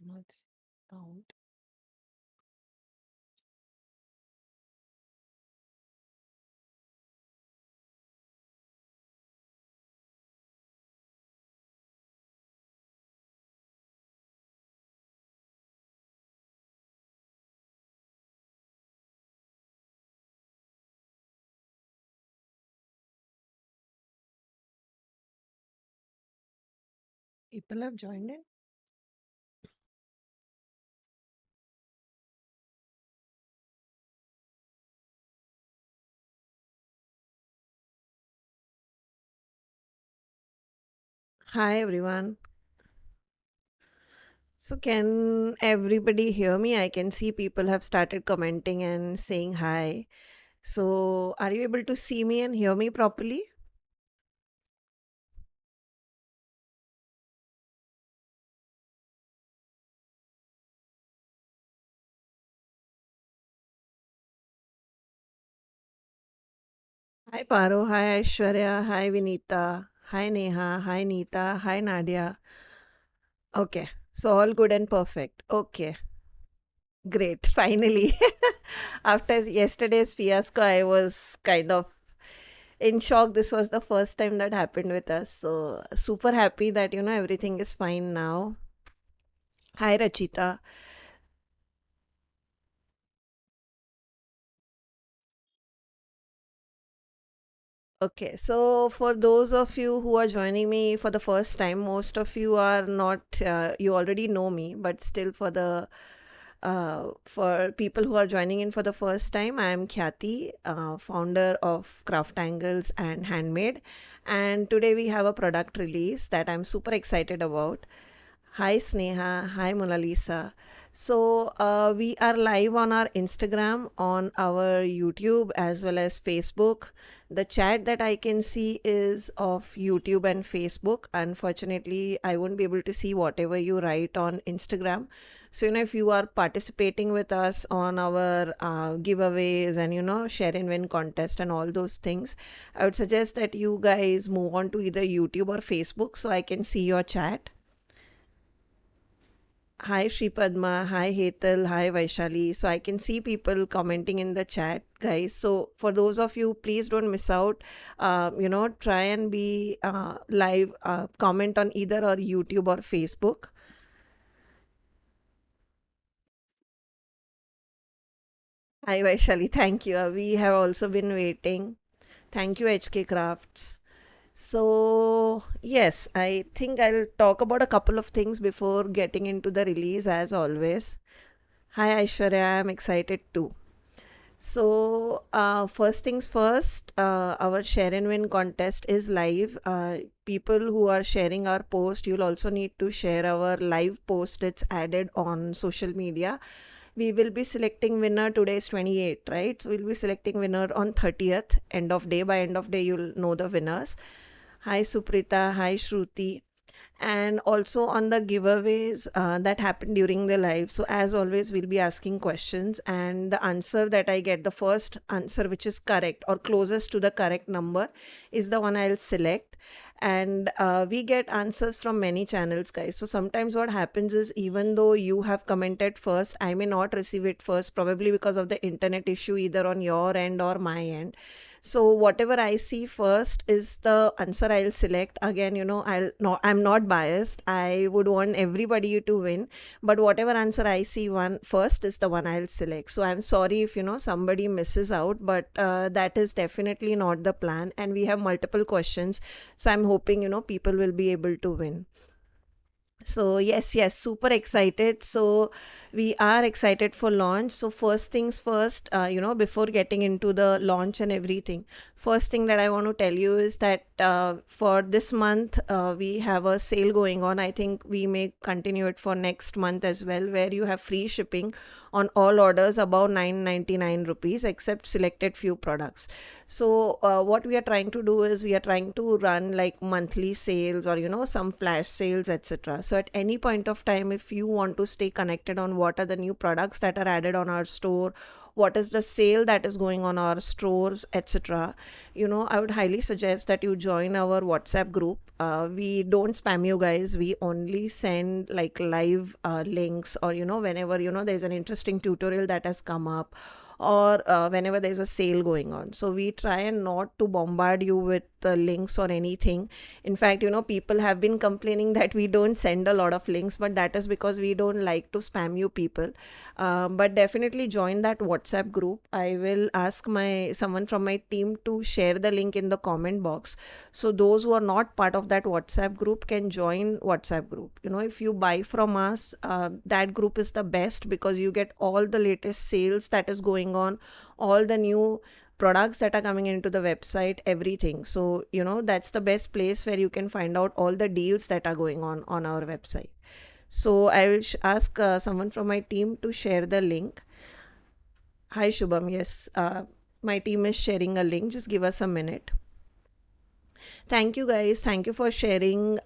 cannot count. People have joined in. Hi everyone. So can everybody hear me? I can see people have started commenting and saying hi. So are you able to see me and hear me properly? Hi Paro, hi Aishwarya, hi Vinita, hi Neha, hi Neeta, hi Nadia. Okay, so all good and perfect. Okay, great. Finally, after yesterday's fiasco, I was kind of in shock. This was the first time that happened with us. So super happy that everything is fine now. Hi Rachita. Okay, so for those of you who are joining me for the first time, most of you are not, you already know me, but still for people who are joining in for the first time, I am Khyati, founder of CrafTangles and Handmade. And today we have a product release that I'm super excited about. Hi Sneha, hi Mona Lisa. So we are live on our Instagram, on our YouTube, as well as Facebook. The chat that I can see is of YouTube and Facebook. Unfortunately, I won't be able to see whatever you write on Instagram. So, if you are participating with us on our giveaways and, share and win contest and all those things, I would suggest that you guys move on to either YouTube or Facebook so I can see your chat. Hi Shri Padma, hi Hetal, hi Vaishali. So I can see people commenting in the chat, guys. So for those of you, please don't miss out. Try and be live, comment on either or YouTube or Facebook. Hi Vaishali, thank you. We have also been waiting. Thank you, HK Crafts. So, yes, I think I'll talk about a couple of things before getting into the release, as always. Hi Aishwarya, I'm excited too. So, first things first, our share and win contest is live. People who are sharing our post, you'll also need to share our live post. It's added on social media. We will be selecting winner. Today is 28th, right? So, we'll be selecting winner on 30th, end of day. By end of day, you'll know the winners. Hi Suprita, hi Shruti, and also on the giveaways that happened during the live. So as always, we'll be asking questions, and the answer that I get, the first answer which is correct or closest to the correct number, is the one I'll select. And we get answers from many channels, guys. So sometimes what happens is, even though you have commented first, I may not receive it first, probably because of the internet issue either on your end or my end. So whatever I see first is the answer I'll select. Again, I'm not biased. I would want everybody to win, but whatever answer I see one first is the one I'll select. So I'm sorry if somebody misses out, but that is definitely not the plan. And we have multiple questions, so I'm hoping people will be able to win. So yes, super excited. So we are excited for launch. So first things first, before getting into the launch and everything, first thing that I want to tell you is that for this month, we have a sale going on. I think we may continue it for next month as well, where you have free shipping on all orders above 999 rupees, except selected few products. So what we are trying to do is, we are trying to run like monthly sales, or some flash sales, etc. So at any point of time, if you want to stay connected on what are the new products that are added on our store, what is the sale that is going on our stores, etc., I would highly suggest that you join our WhatsApp group. We don't spam you guys. We only send like live links, or whenever there's an interesting tutorial that has come up, or whenever there's a sale going on. So we try and not to bombard you with links or anything. In fact, people have been complaining that we don't send a lot of links, but that is because we don't like to spam you people. But definitely join that WhatsApp group. I will ask someone from my team to share the link in the comment box, so those who are not part of that WhatsApp group can join WhatsApp group. If you buy from us, that group is the best, because you get all the latest sales that is going on, all the new products that are coming into the website, everything. So that's the best place where you can find out all the deals that are going on our website. So I will ask someone from my team to share the link. Hi Shubham, yes, my team is sharing a link. Just give us a minute. Thank you guys, thank you for sharing.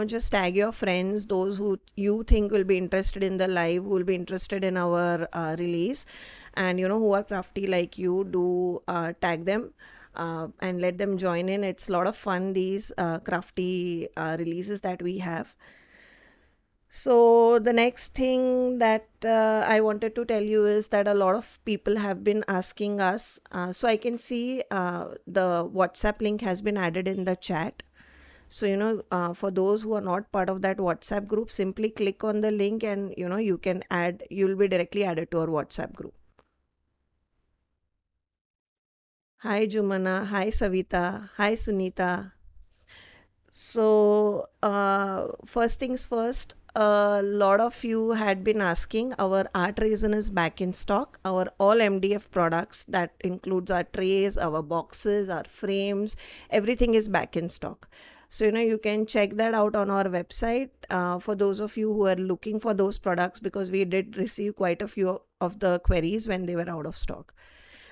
Just tag your friends, those who you think will be interested in the live, who will be interested in our release, and who are crafty like you. Do tag them and let them join in. It's a lot of fun, these crafty releases that we have. So the next thing that I wanted to tell you is that a lot of people have been asking us. So I can see the WhatsApp link has been added in the chat. So for those who are not part of that WhatsApp group, simply click on the link and you can add. You'll be directly added to our WhatsApp group. Hi Jumana. Hi Savita. Hi Sunita. So, first things first, a lot of you had been asking. Our art resin is back in stock. Our all MDF products, that includes our trays, our boxes, our frames, everything is back in stock. So, you can check that out on our website for those of you who are looking for those products, because we did receive quite a few of the queries when they were out of stock.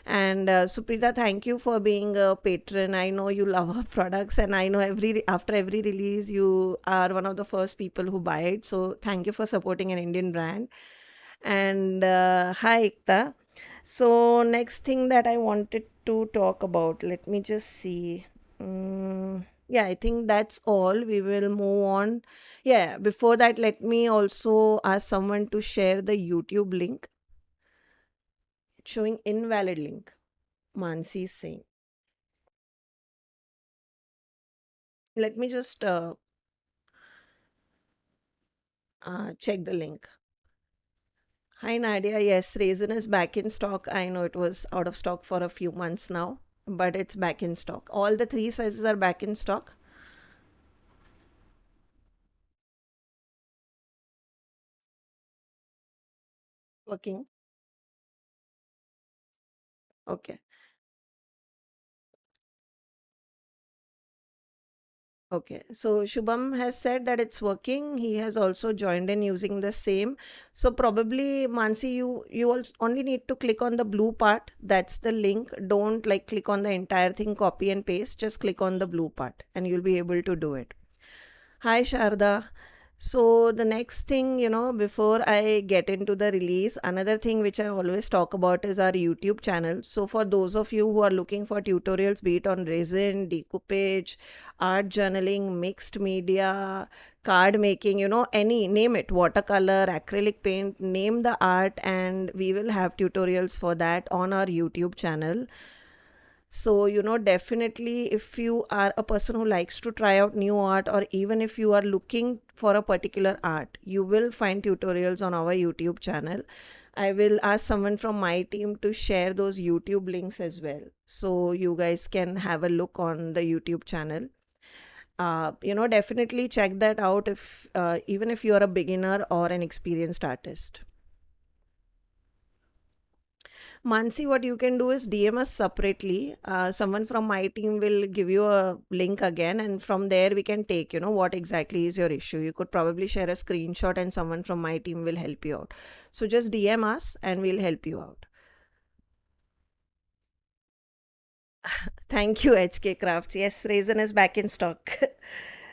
And Suprita, thank you for being a patron. I know you love our products, and I know after every release you are one of the first people who buy it. So thank you for supporting an Indian brand. And hi Ikta. So next thing that I wanted to talk about, let me just see. Yeah, I think that's all. We will move on. Yeah, before that, let me also ask someone to share the YouTube link. It's showing invalid link. Mansi is saying. Let me just check the link. Hi Nadia, yes, Raisin is back in stock. I know it was out of stock for a few months now, but it's back in stock. All the three sizes are back in stock. Working. Okay. Okay, so Shubham has said that it's working. He has also joined in using the same. So probably Mansi, you only need to click on the blue part. That's the link. Don't like click on the entire thing, copy and paste. Just click on the blue part, and you'll be able to do it. Hi Sharda. So the next thing, before I get into the release, another thing which I always talk about is our YouTube channel. So for those of you who are looking for tutorials, be it on resin, decoupage, art journaling, mixed media, card making, any, name it, watercolor, acrylic paint, name the art, and we will have tutorials for that on our YouTube channel. So, definitely if you are a person who likes to try out new art, or even if you are looking for a particular art, you will find tutorials on our YouTube channel. I will ask someone from my team to share those YouTube links as well, so you guys can have a look on the YouTube channel. Definitely check that out, if even if you are a beginner or an experienced artist. Mansi, what you can do is DM us separately. Someone from my team will give you a link again, and from there we can take, what exactly is your issue. You could probably share a screenshot, and someone from my team will help you out. So just DM us and we'll help you out. Thank you, HK Crafts. Yes, Raisin is back in stock.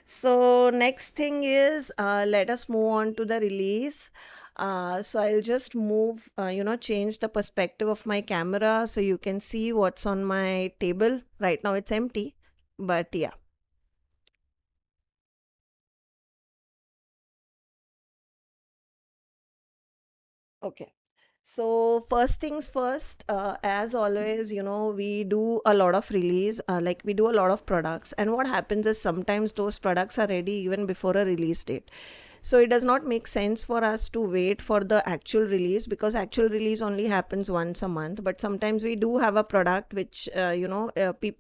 So next thing is, let us move on to the release. So I'll just move, change the perspective of my camera so you can see what's on my table. Right now it's empty, but yeah. Okay. So first things first, as always, we do a lot of release, like we do a lot of products. And what happens is sometimes those products are ready even before a release date. So it does not make sense for us to wait for the actual release, because actual release only happens once a month. But sometimes we do have a product which, a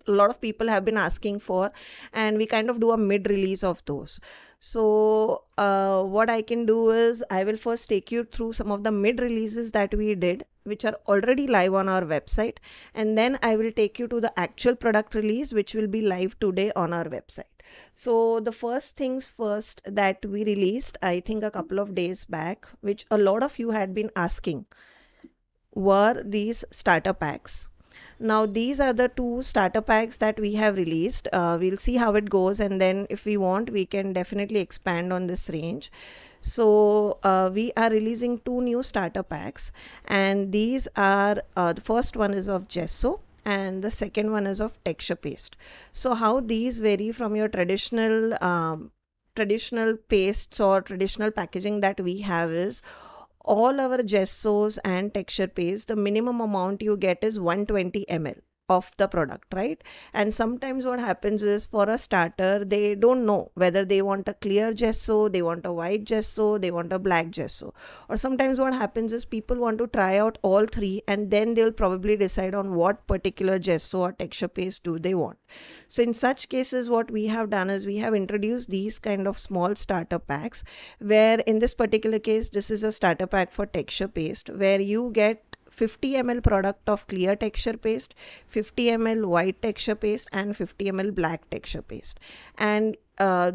lot of people have been asking for, and we kind of do a mid release of those. So, what I can do is I will first take you through some of the mid releases that we did, which are already live on our website, and then I will take you to the actual product release, which will be live today on our website. So, the first things first that we released, I think a couple of days back, which a lot of you had been asking, were these starter packs. Now these are the two starter packs that we have released. We'll see how it goes, and then if we want we can definitely expand on this range. So we are releasing two new starter packs, and these are the first one is of gesso and the second one is of texture paste. So how these vary from your traditional pastes or traditional packaging that we have is, all our gessos and texture paste, the minimum amount you get is 120 ml of the product, right? And sometimes what happens is, for a starter, they don't know whether they want a clear gesso, they want a white gesso, they want a black gesso. Or sometimes what happens is people want to try out all three, and then they'll probably decide on what particular gesso or texture paste do they want. So in such cases, what we have done is we have introduced these kind of small starter packs, where in this particular case, this is a starter pack for texture paste, where you get 50 ml product of clear texture paste, 50 ml white texture paste, and 50 ml black texture paste. And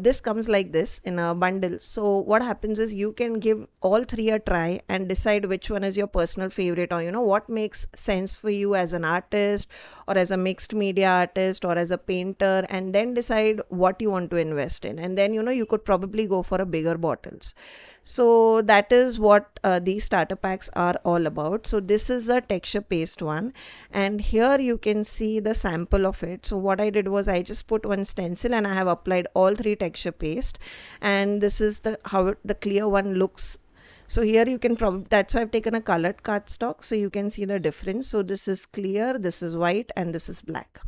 this comes like this in a bundle. So what happens is you can give all three a try and decide which one is your personal favorite, or what makes sense for you as an artist, or as a mixed media artist, or as a painter, and then decide what you want to invest in. And then you could probably go for a bigger bottles. So that is what these starter packs are all about. So this is a texture paste one, and here you can see the sample of it. So what I did was I just put one stencil and I have applied all three texture paste, and this is the clear one looks. So here you can probably, that's why I've taken a colored cardstock, so you can see the difference. So this is clear, this is white, and this is black.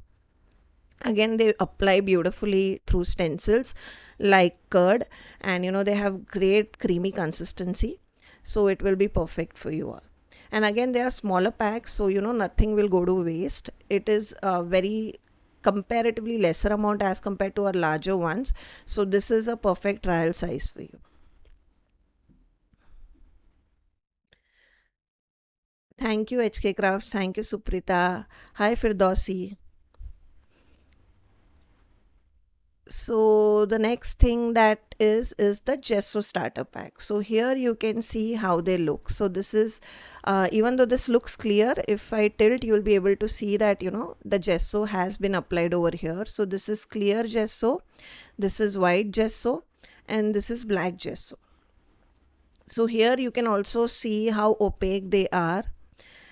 Again, they apply beautifully through stencils like curd, and they have great creamy consistency, so it will be perfect for you all. And again, they are smaller packs, so nothing will go to waste. It is a very comparatively lesser amount as compared to our larger ones, so this is a perfect trial size for you. Thank you, HK Crafts. Thank you, Suprita. Hi, Firdausi. So the next thing that is the gesso starter pack. So here you can see how they look. So this is even though this looks clear, if I tilt, you'll be able to see that the gesso has been applied over here. So this is clear gesso, this is white gesso, and this is black gesso. So here you can also see how opaque they are,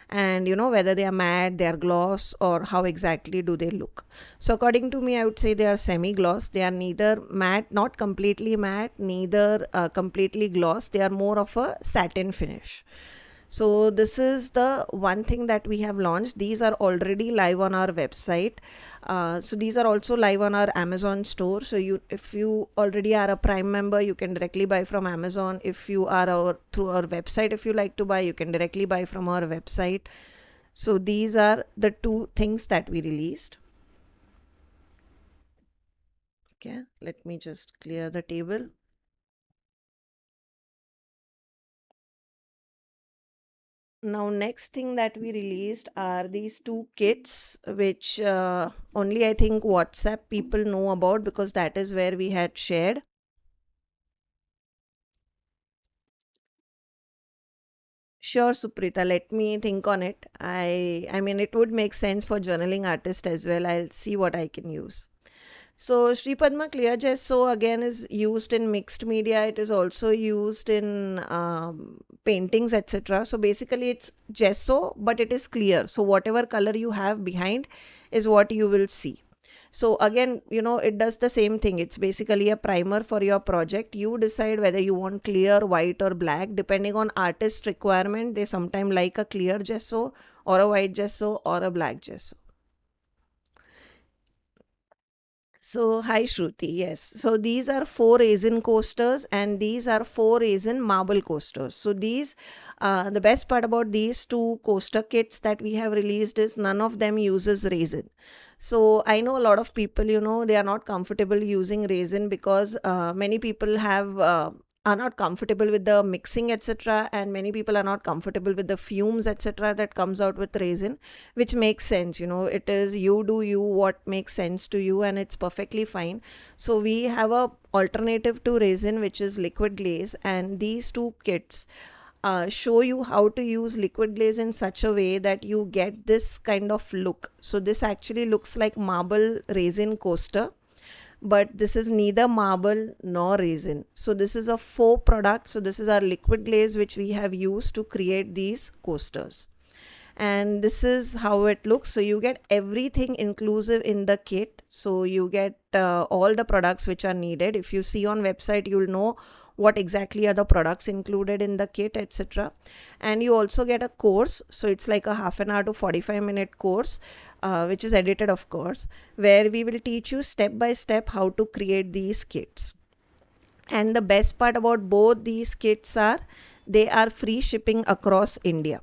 and whether they are matte, they are gloss, or how exactly do they look. So according to me, I would say they are semi gloss. They are neither matte, not completely matte, neither completely gloss. They are more of a satin finish. So this is the one thing that we have launched. These are already live on our website. So these are also live on our Amazon store. So if you already are a Prime member, you can directly buy from Amazon. If you are through our website, if you like to buy, you can directly buy from our website. So these are the two things that we released. Okay, let me just clear the table. Now, next thing that we released are these two kits, which only I think WhatsApp people know about, because that is where we had shared. Sure, Suprita, let me think on it. I mean, it would make sense for journaling artist as well. I'll see what I can use. So Sri Padma Clear Gesso again is used in mixed media. It is also used in paintings, etc. So basically it's gesso, but it is clear. So whatever color you have behind is what you will see. So again, it does the same thing. It's basically a primer for your project. You decide whether you want clear, white or black. Depending on artist requirement, they sometimes like a clear gesso or a white gesso or a black gesso. So, hi Shruti. Yes. So, these are four Raisin coasters and these are four Raisin marble coasters. So, the best part about these two coaster kits that we have released is none of them uses Raisin. So, I know a lot of people, they are not comfortable using Raisin because many people are not comfortable with the mixing, etc. And many people are not comfortable with the fumes, etc. that comes out with Raisin, which makes sense. It is you do you what makes sense to you, and it's perfectly fine. So we have a alternative to Raisin, which is liquid glaze, and these two kits show you how to use liquid glaze in such a way that you get this kind of look. So this actually looks like marble Raisin coaster, but this is neither marble nor Raisin. So this is a faux product. So this is our liquid glaze which we have used to create these coasters, and this is how it looks. So you get everything inclusive in the kit. So you get all the products which are needed. If you see on website, you'll know what exactly are the products included in the kit, etc. And you also get a course. So it's like a half an hour to 45-minute course, which is edited, of course, where we will teach you step by step how to create these kits. And the best part about both these kits are they are free shipping across India.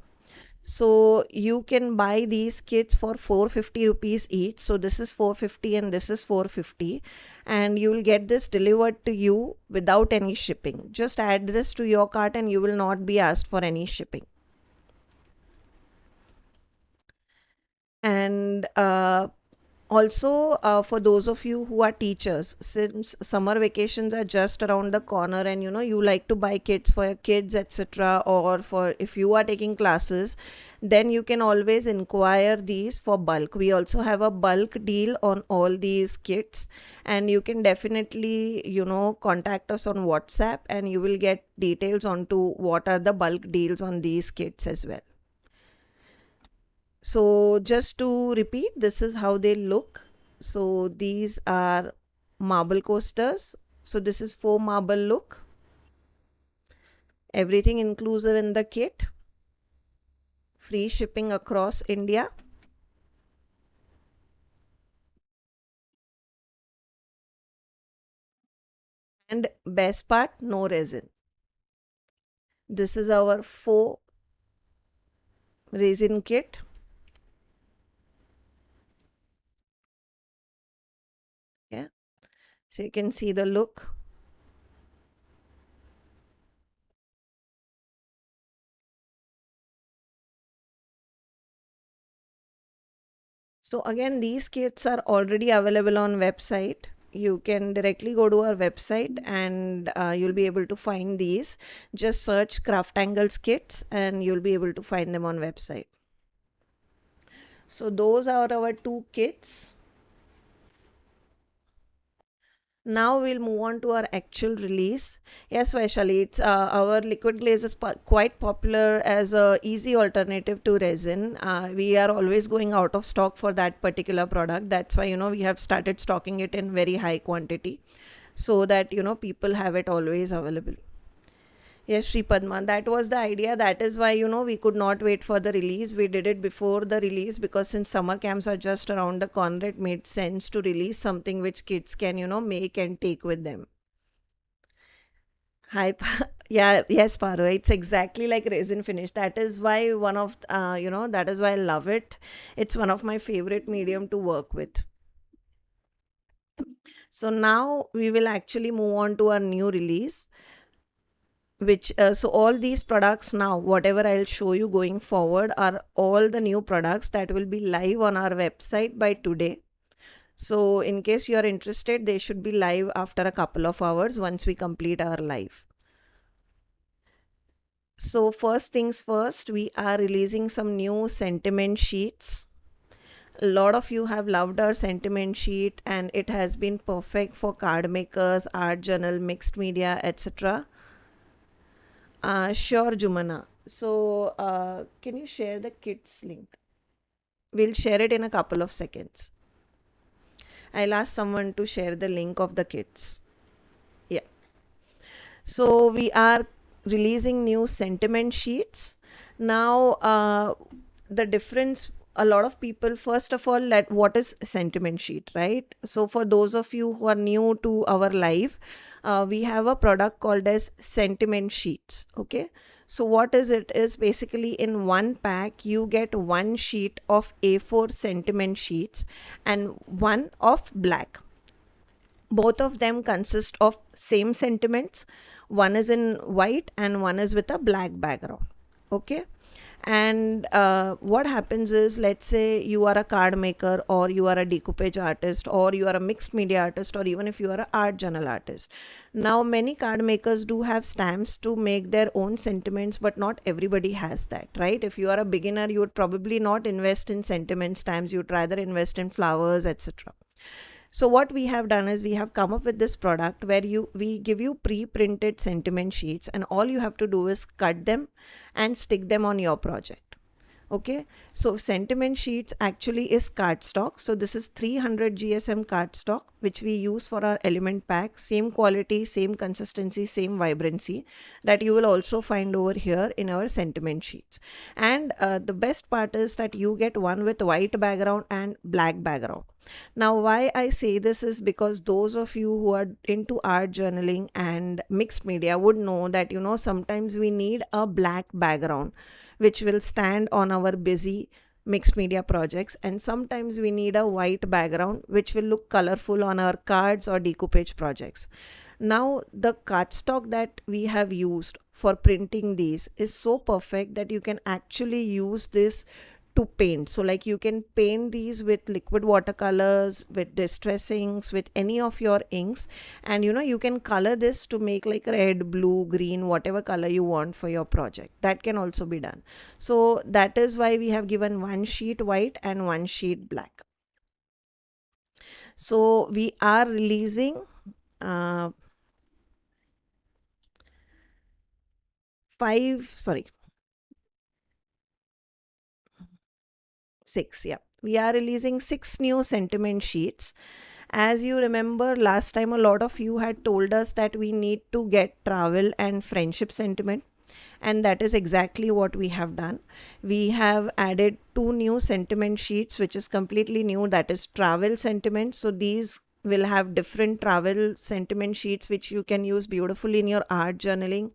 So you can buy these kits for 450 rupees each. So this is 450 and this is 450, and you will get this delivered to you without any shipping. Just add this to your cart and you will not be asked for any shipping. And also, for those of you who are teachers, since summer vacations are just around the corner and you like to buy kits for your kids, etc., or for if you are taking classes, then you can always inquire these for bulk. We also have a bulk deal on all these kits, and you can definitely contact us on WhatsApp and you will get details onto what are the bulk deals on these kits as well. So just to repeat, this is how they look. So these are marble coasters. So this is faux marble look. Everything inclusive in the kit. Free shipping across India. And best part, no resin. This is our faux resin kit. Yeah. So you can see the look. So again, these kits are already available on website. You can directly go to our website and you'll be able to find these. Just search CrafTangles kits and you'll be able to find them on website. So those are our two kits. Now we'll move on to our actual release. Yes, Vaishali, it's our liquid glaze is quite popular as a easy alternative to resin. We are always going out of stock for that particular product. That's why we have started stocking it in very high quantity, so that people have it always available. Yes, Sri Padma, that was the idea. That is why, we could not wait for the release. We did it before the release because since summer camps are just around the corner, it made sense to release something which kids can, make and take with them. Hi, yeah, yes, Paro. It's exactly like resin finish. That is why that is why I love it. It's one of my favorite medium to work with. So now we will actually move on to our new release, which so all these products now, whatever I'll show you going forward, are all the new products that will be live on our website by today. So in case you are interested, they should be live after a couple of hours once we complete our live. So first things first, we are releasing some new sentiment sheets. A lot of you have loved our sentiment sheet and it has been perfect for card makers, art journal, mixed media, etc. Sure, Jumana. So, can you share the kits link? We'll share it in a couple of seconds. I'll ask someone to share the link of the kits. Yeah. So, we are releasing new sentiment sheets. Now, the difference, a lot of people, first of all, let what is sentiment sheet, right? So, for those of you who are new to our live, we have a product called as sentiment sheets. Okay. So what is it is basically in one pack you get one sheet of A4 sentiment sheets and one of black. Both of them consist of same sentiments. One is in white and one is with a black background. Okay. And what happens is, let's say you are a card maker, or you are a decoupage artist, or you are a mixed media artist, or even if you are an art journal artist. Now many card makers do have stamps to make their own sentiments, but not everybody has that, right? If you are a beginner, you would probably not invest in sentiment stamps, you'd rather invest in flowers, etc. So what we have done is we have come up with this product where we give you pre-printed sentiment sheets, and all you have to do is cut them and stick them on your project. Okay, so sentiment sheets actually is cardstock. So this is 300 GSM cardstock, which we use for our element pack. Same quality, same consistency, same vibrancy that you will also find over here in our sentiment sheets. And the best part is that you get one with white background and black background. Now, why I say this is because those of you who are into art journaling and mixed media would know that, sometimes we need a black background which will stand on our busy mixed media projects, and sometimes we need a white background which will look colorful on our cards or decoupage projects. Now, the cardstock that we have used for printing these is so perfect that you can actually use this to paint. So like you can paint these with liquid watercolors, with distressings, with any of your inks, and you can color this to make like red, blue, green, whatever color you want for your project. That can also be done. So that is why we have given one sheet white and one sheet black. So we are releasing uh, six, yeah. We are releasing 6 new sentiment sheets. As you remember, last time a lot of you had told us that we need to get travel and friendship sentiment, and that is exactly what we have done. We have added 2 new sentiment sheets, which is completely new, that is travel sentiment. So these will have different travel sentiment sheets which you can use beautifully in your art journaling,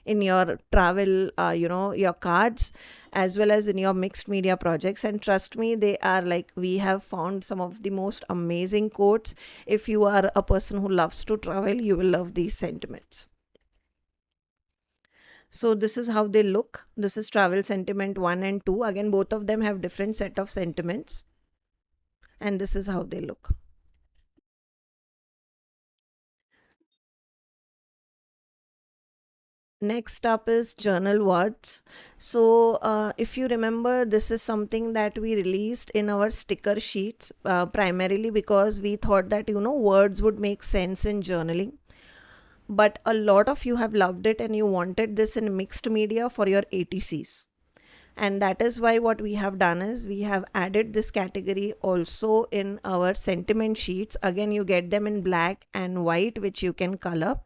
in your travel, your cards, as well as in your mixed media projects. And trust me, they are like, we have found some of the most amazing quotes. If you are a person who loves to travel, you will love these sentiments. So this is how they look. This is travel sentiment 1 and 2. Again, both of them have different set of sentiments, and this is how they look. Next up is journal words. So if you remember, this is something that we released in our sticker sheets, primarily because we thought that words would make sense in journaling. But a lot of you have loved it and you wanted this in mixed media for your ATCs. And that is why what we have done is we have added this category also in our sentiment sheets. Again, you get them in black and white, which you can color,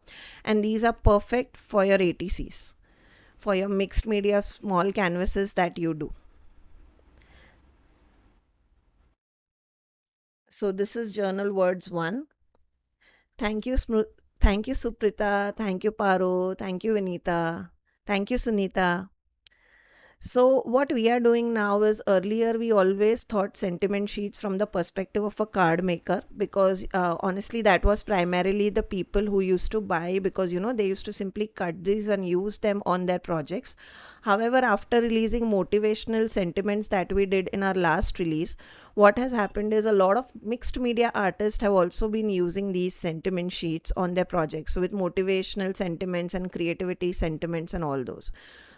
and these are perfect for your ATCs, for your mixed media small canvases that you do. So this is journal words 1. Thank you, thank you, Suprita. Thank you, Paro. Thank you, Vinita. Thank you, Sunita. So what we are doing now is, earlier we always thought sentiment sheets from the perspective of a card maker, because honestly that was primarily the people who used to buy, because they used to simply cut these and use them on their projects. However, after releasing motivational sentiments that we did in our last release, what has happened is a lot of mixed media artists have also been using these sentiment sheets on their projects. So with motivational sentiments and creativity sentiments and all those.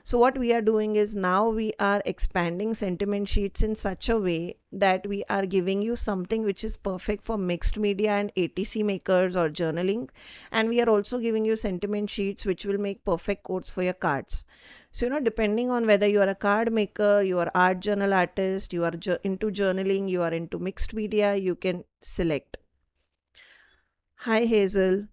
So what we are doing is now we are expanding sentiment sheets in such a way that we are giving you something which is perfect for mixed media and ATC makers or journaling. And we are also giving you sentiment sheets which will make perfect quotes for your cards. So, depending on whether you are a card maker, you are art journal artist, you are into journaling, you are into mixed media, you can select. Hi Hazel.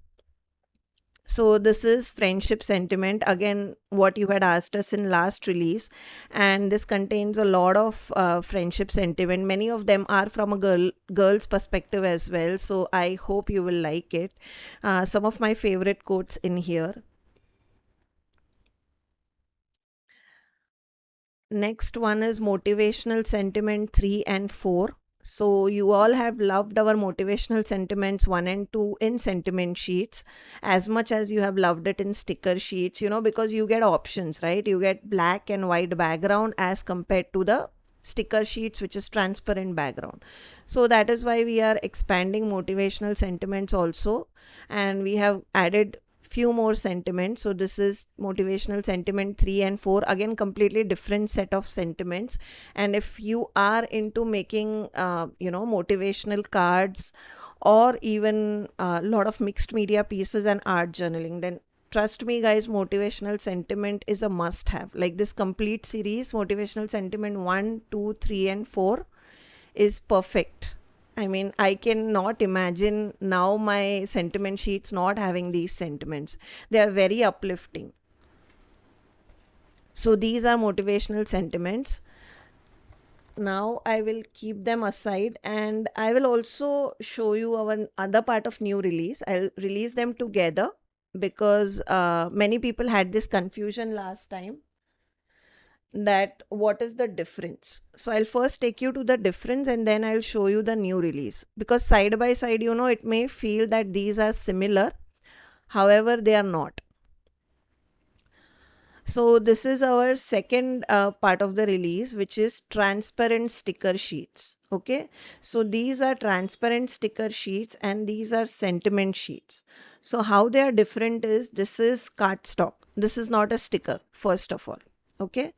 So this is friendship sentiment, again what you had asked us in last release, and this contains a lot of friendship sentiment. Many of them are from a girl's perspective as well, so I hope you will like it. Some of my favorite quotes in here. Next one is motivational sentiment 3 and 4. So you all have loved our motivational sentiments 1 and 2 in sentiment sheets as much as you have loved it in sticker sheets, because you get options, right? You get black and white background as compared to the sticker sheets, which is transparent background. So that is why we are expanding motivational sentiments also, and we have added few more sentiments. So this is motivational sentiment 3 and 4, again completely different set of sentiments. And if you are into making motivational cards or even a lot of mixed media pieces and art journaling, then trust me guys, motivational sentiment is a must have. Like this complete series, motivational sentiment 1, 2, 3 and 4 is perfect. I mean, I cannot imagine now my sentiment sheets not having these sentiments. They are very uplifting. So these are motivational sentiments. Now I will keep them aside, and I will also show you our other part of new release. I'll release them together because many people had this confusion last time that what is the difference. So I'll first take you to the difference and then I'll show you the new release, because side by side, it may feel that these are similar, however they are not. So this is our second part of the release, which is transparent sticker sheets. Okay, so these are transparent sticker sheets and these are sentiment sheets. So how they are different is, this is cardstock, this is not a sticker, first of all. Okay,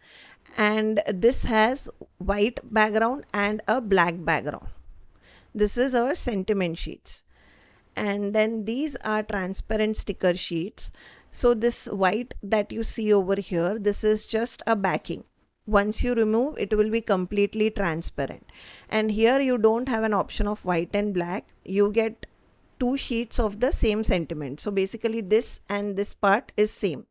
and this has white background and a black background. This is our sentiment sheets, and then these are transparent sticker sheets. So this white that you see over here, this is just a backing. Once you remove, it will be completely transparent. And here you don't have an option of white and black, you get two sheets of the same sentiment. So basically this and this part is same.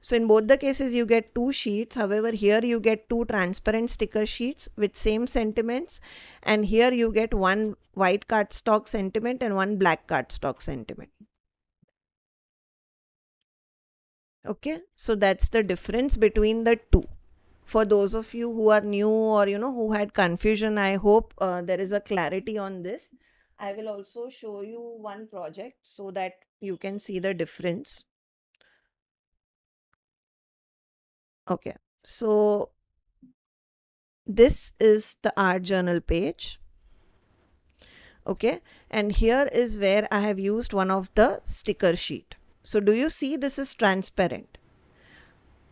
So in both the cases you get two sheets. However, here you get two transparent sticker sheets with same sentiments, and here you get one white cardstock sentiment and one black cardstock sentiment. Okay, so that's the difference between the two. For those of you who are new or who had confusion, I hope there is a clarity on this. I will also show you one project so that you can see the difference. Okay, so this is the art journal page. Okay, and here is where I have used one of the sticker sheet. So do you see this is transparent?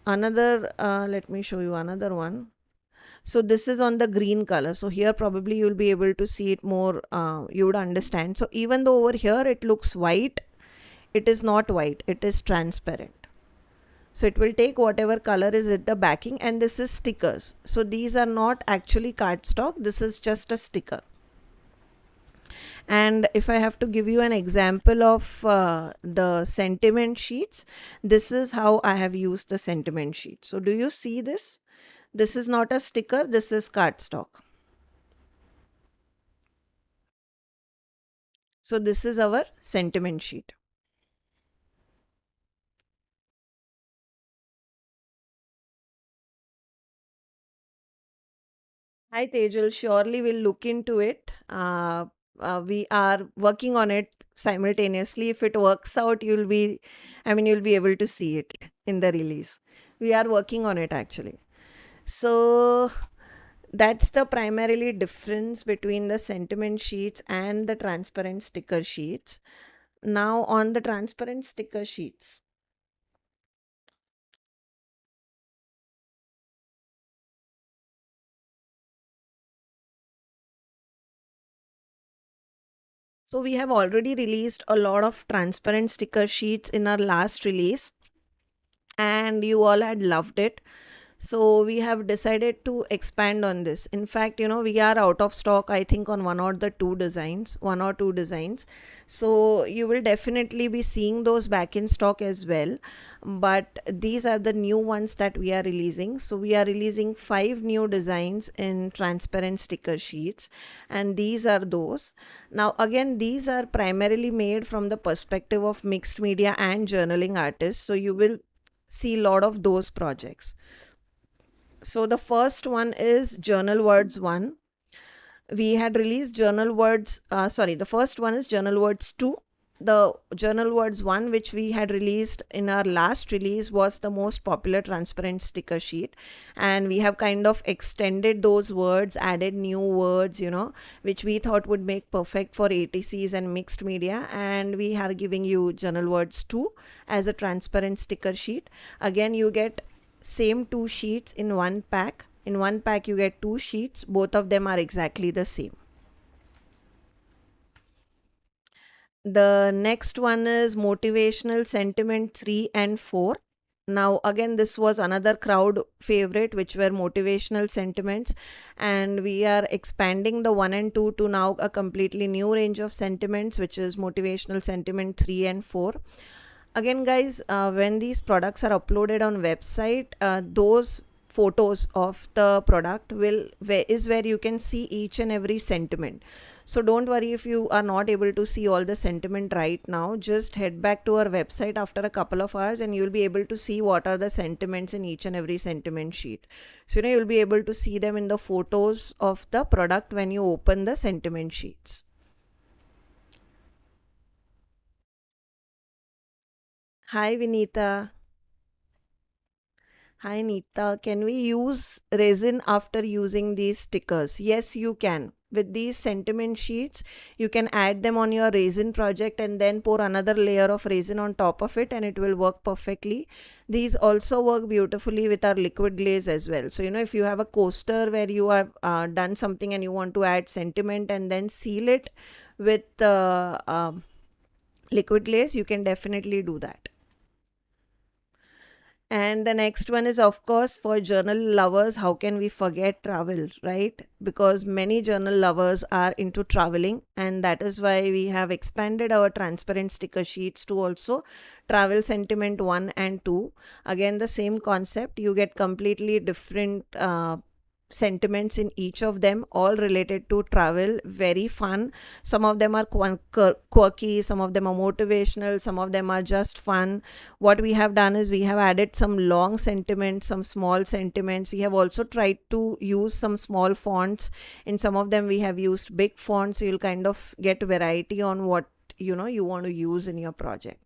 Another let me show you another one. So this is on the green color, so here probably you'll be able to see it more, you would understand. So even though over here it looks white, it is not white, it is transparent. So it will take whatever color is at the backing, and this is stickers. So these are not actually cardstock, this is just a sticker. And if I have to give you an example of the sentiment sheets, this is how I have used the sentiment sheet. So do you see this? This is not a sticker, this is cardstock. So this is our sentiment sheet. Hi Tejal, surely we'll look into it. We are working on it simultaneously. If it works out, you'll be able to see it in the release. We are working on it actually. So that's the primarily difference between the sentiment sheets and the transparent sticker sheets. Now on the transparent sticker sheets, So we have already released a lot of transparent sticker sheets in our last release, and you all had loved it. So we have decided to expand on this. In fact, we are out of stock, I think, on one or two designs. So you will definitely be seeing those back in stock as well. But these are the new ones that we are releasing. So we are releasing 5 new designs in transparent sticker sheets, and these are those. Now, again, these are primarily made from the perspective of mixed media and journaling artists. So you will see a lot of those projects. So the first one is Journal Words 1. We had released Journal Words, the first one is Journal Words 2. The Journal Words 1, which we had released in our last release, was the most popular transparent sticker sheet. And we have kind of extended those words, added new words, which we thought would make perfect for ATCs and mixed media. And we are giving you Journal Words 2 as a transparent sticker sheet. Again, you get same 2 sheets in one pack. In one pack you get 2 sheets, both of them are exactly the same. The next one is Motivational Sentiment 3 and 4. Now again, this was another crowd favorite, which were motivational sentiments, and we are expanding the 1 and 2 to now a completely new range of sentiments, which is Motivational Sentiment 3 and 4. Again, guys, when these products are uploaded on website, those photos of the product is where you can see each and every sentiment. So don't worry if you are not able to see all the sentiment right now. Just head back to our website after a couple of hours and you'll be able to see what are the sentiments in each and every sentiment sheet. So you'll be able to see them in the photos of the product when you open the sentiment sheets. Hi Vinita. Hi Neeta, can we use resin after using these stickers? Yes, you can. With these sentiment sheets, you can add them on your resin project and then pour another layer of resin on top of it and it will work perfectly. These also work beautifully with our liquid glaze as well. So, if you have a coaster where you have done something and you want to add sentiment and then seal it with liquid glaze, you can definitely do that. And the next one is, of course, for journal lovers. How can we forget travel, right? Because many journal lovers are into traveling, and that is why we have expanded our transparent sticker sheets to also travel sentiment 1 and 2. Again, the same concept. You get completely different sentiments in each of them, all related to travel. Very fun. Some of them are quirky, some of them are motivational, some of them are just fun. What we have done is we have added some long sentiments, some small sentiments. We have also tried to use some small fonts. In some of them we have used big fonts, so you'll kind of get variety on what you want to use in your project.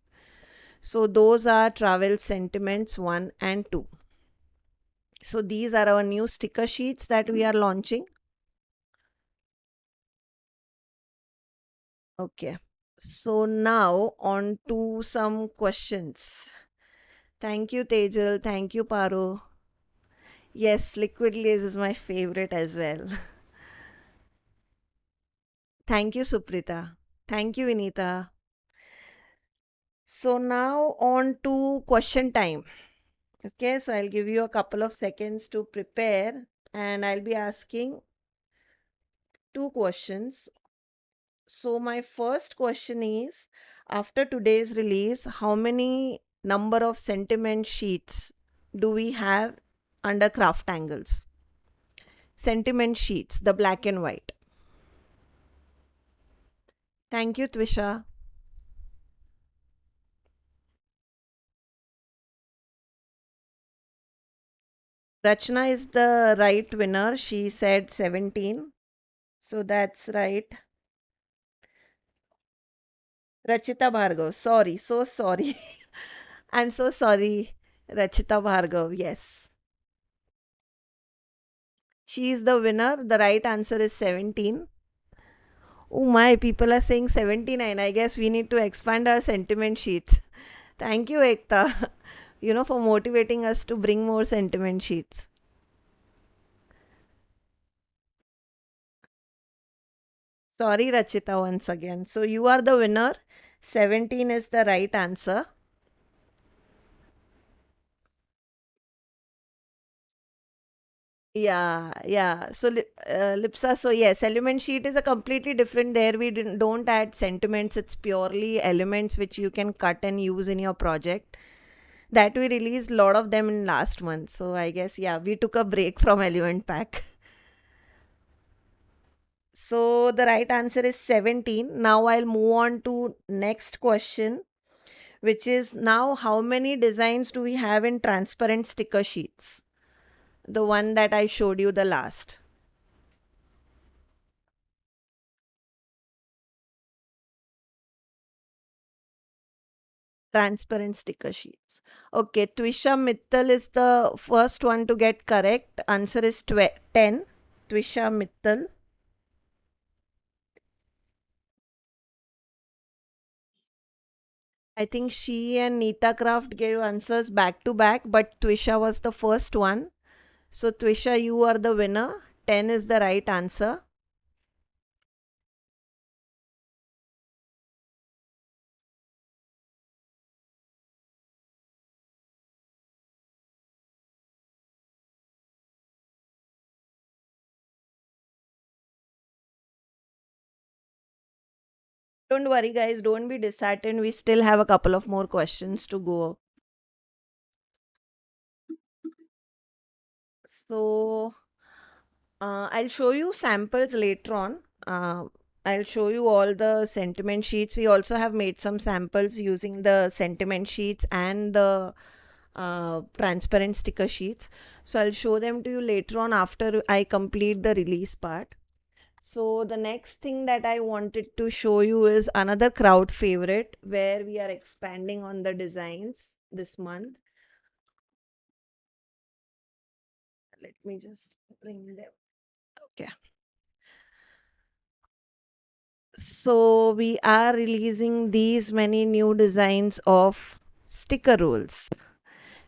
So those are travel sentiments 1 and 2. So these are our new sticker sheets that we are launching. Okay. So now on to some questions. Thank you, Tejal. Thank you, Paro. Yes, liquid glaze is my favorite as well. Thank you, Suprita. Thank you, Vinita. So now on to question time. Okay, so I'll give you a couple of seconds to prepare and I'll be asking 2 questions. So my first question is, after today's release, how many number of sentiment sheets do we have under CrafTangles? Sentiment sheets, the black and white. Thank you, Twisha. Rachna is the right winner. She said 17. So that's right. Rachita Bhargav. Sorry, so sorry. I'm so sorry. Rachita Bhargav, yes. She is the winner. The right answer is 17. Oh my, people are saying 79. I guess we need to expand our sentiment sheets. Thank you, Ekta, for motivating us to bring more sentiment sheets. Sorry, Rachita, once again. So you are the winner. 17 is the right answer. Yeah, yeah. So, Lipsa, so yes, element sheet is a completely different. There we don't add sentiments. It's purely elements which you can cut and use in your project. That we released a lot of them in last month. So I guess, yeah, we took a break from element pack. So the right answer is 17. Now I'll move on to next question, which is now how many designs do we have in transparent sticker sheets? The one that I showed you the last. Transparent sticker sheets. Okay, Twisha Mittal is the first one to get correct. Answer is 10. Twisha Mittal. I think she and Neeta Craft gave answers back to back, but Twisha was the first one. So, Twisha, you are the winner. 10 is the right answer. Don't worry, guys. Don't be disheartened. We still have a couple of more questions to go. So, I'll show you samples later on. I'll show you all the sentiment sheets. We also have made some samples using the sentiment sheets and the transparent sticker sheets. So I'll show them to you later on after I complete the release part. So the next thing that I wanted to show you is another crowd favorite where we are expanding on the designs this month. Let me just bring them. Okay. So we are releasing these many new designs of sticker rolls,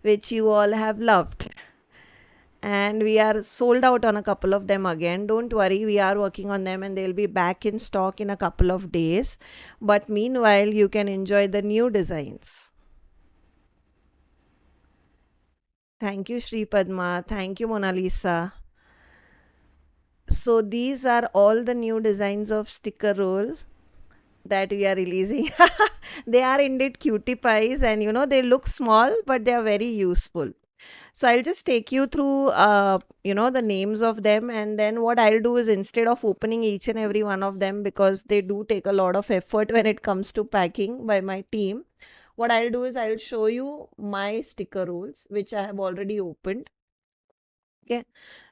which you all have loved. And we are sold out on a couple of them again. Don't worry, we are working on them and they'll be back in stock in a couple of days. But meanwhile, you can enjoy the new designs. Thank you, Sri Padma. Thank you, Mona Lisa. So these are all the new designs of sticker roll that we are releasing. They are indeed cutie pies, and they look small, but they are very useful. So I'll just take you through, the names of them, and then what I'll do is instead of opening each and every one of them because they do take a lot of effort when it comes to packing by my team, what I'll do is I'll show you my sticker rolls which I have already opened. Okay,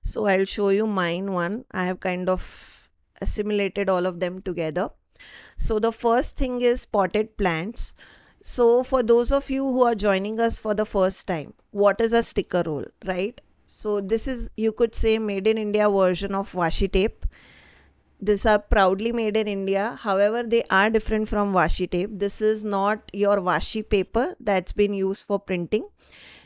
so I'll show you mine one. I have kind of assimilated all of them together. So the first thing is potted plants. So for those of you who are joining us for the first time, what is a sticker roll, right? So this is, you could say, made in India version of washi tape. These are proudly made in India. However, they are different from washi tape. This is not your washi paper that's been used for printing.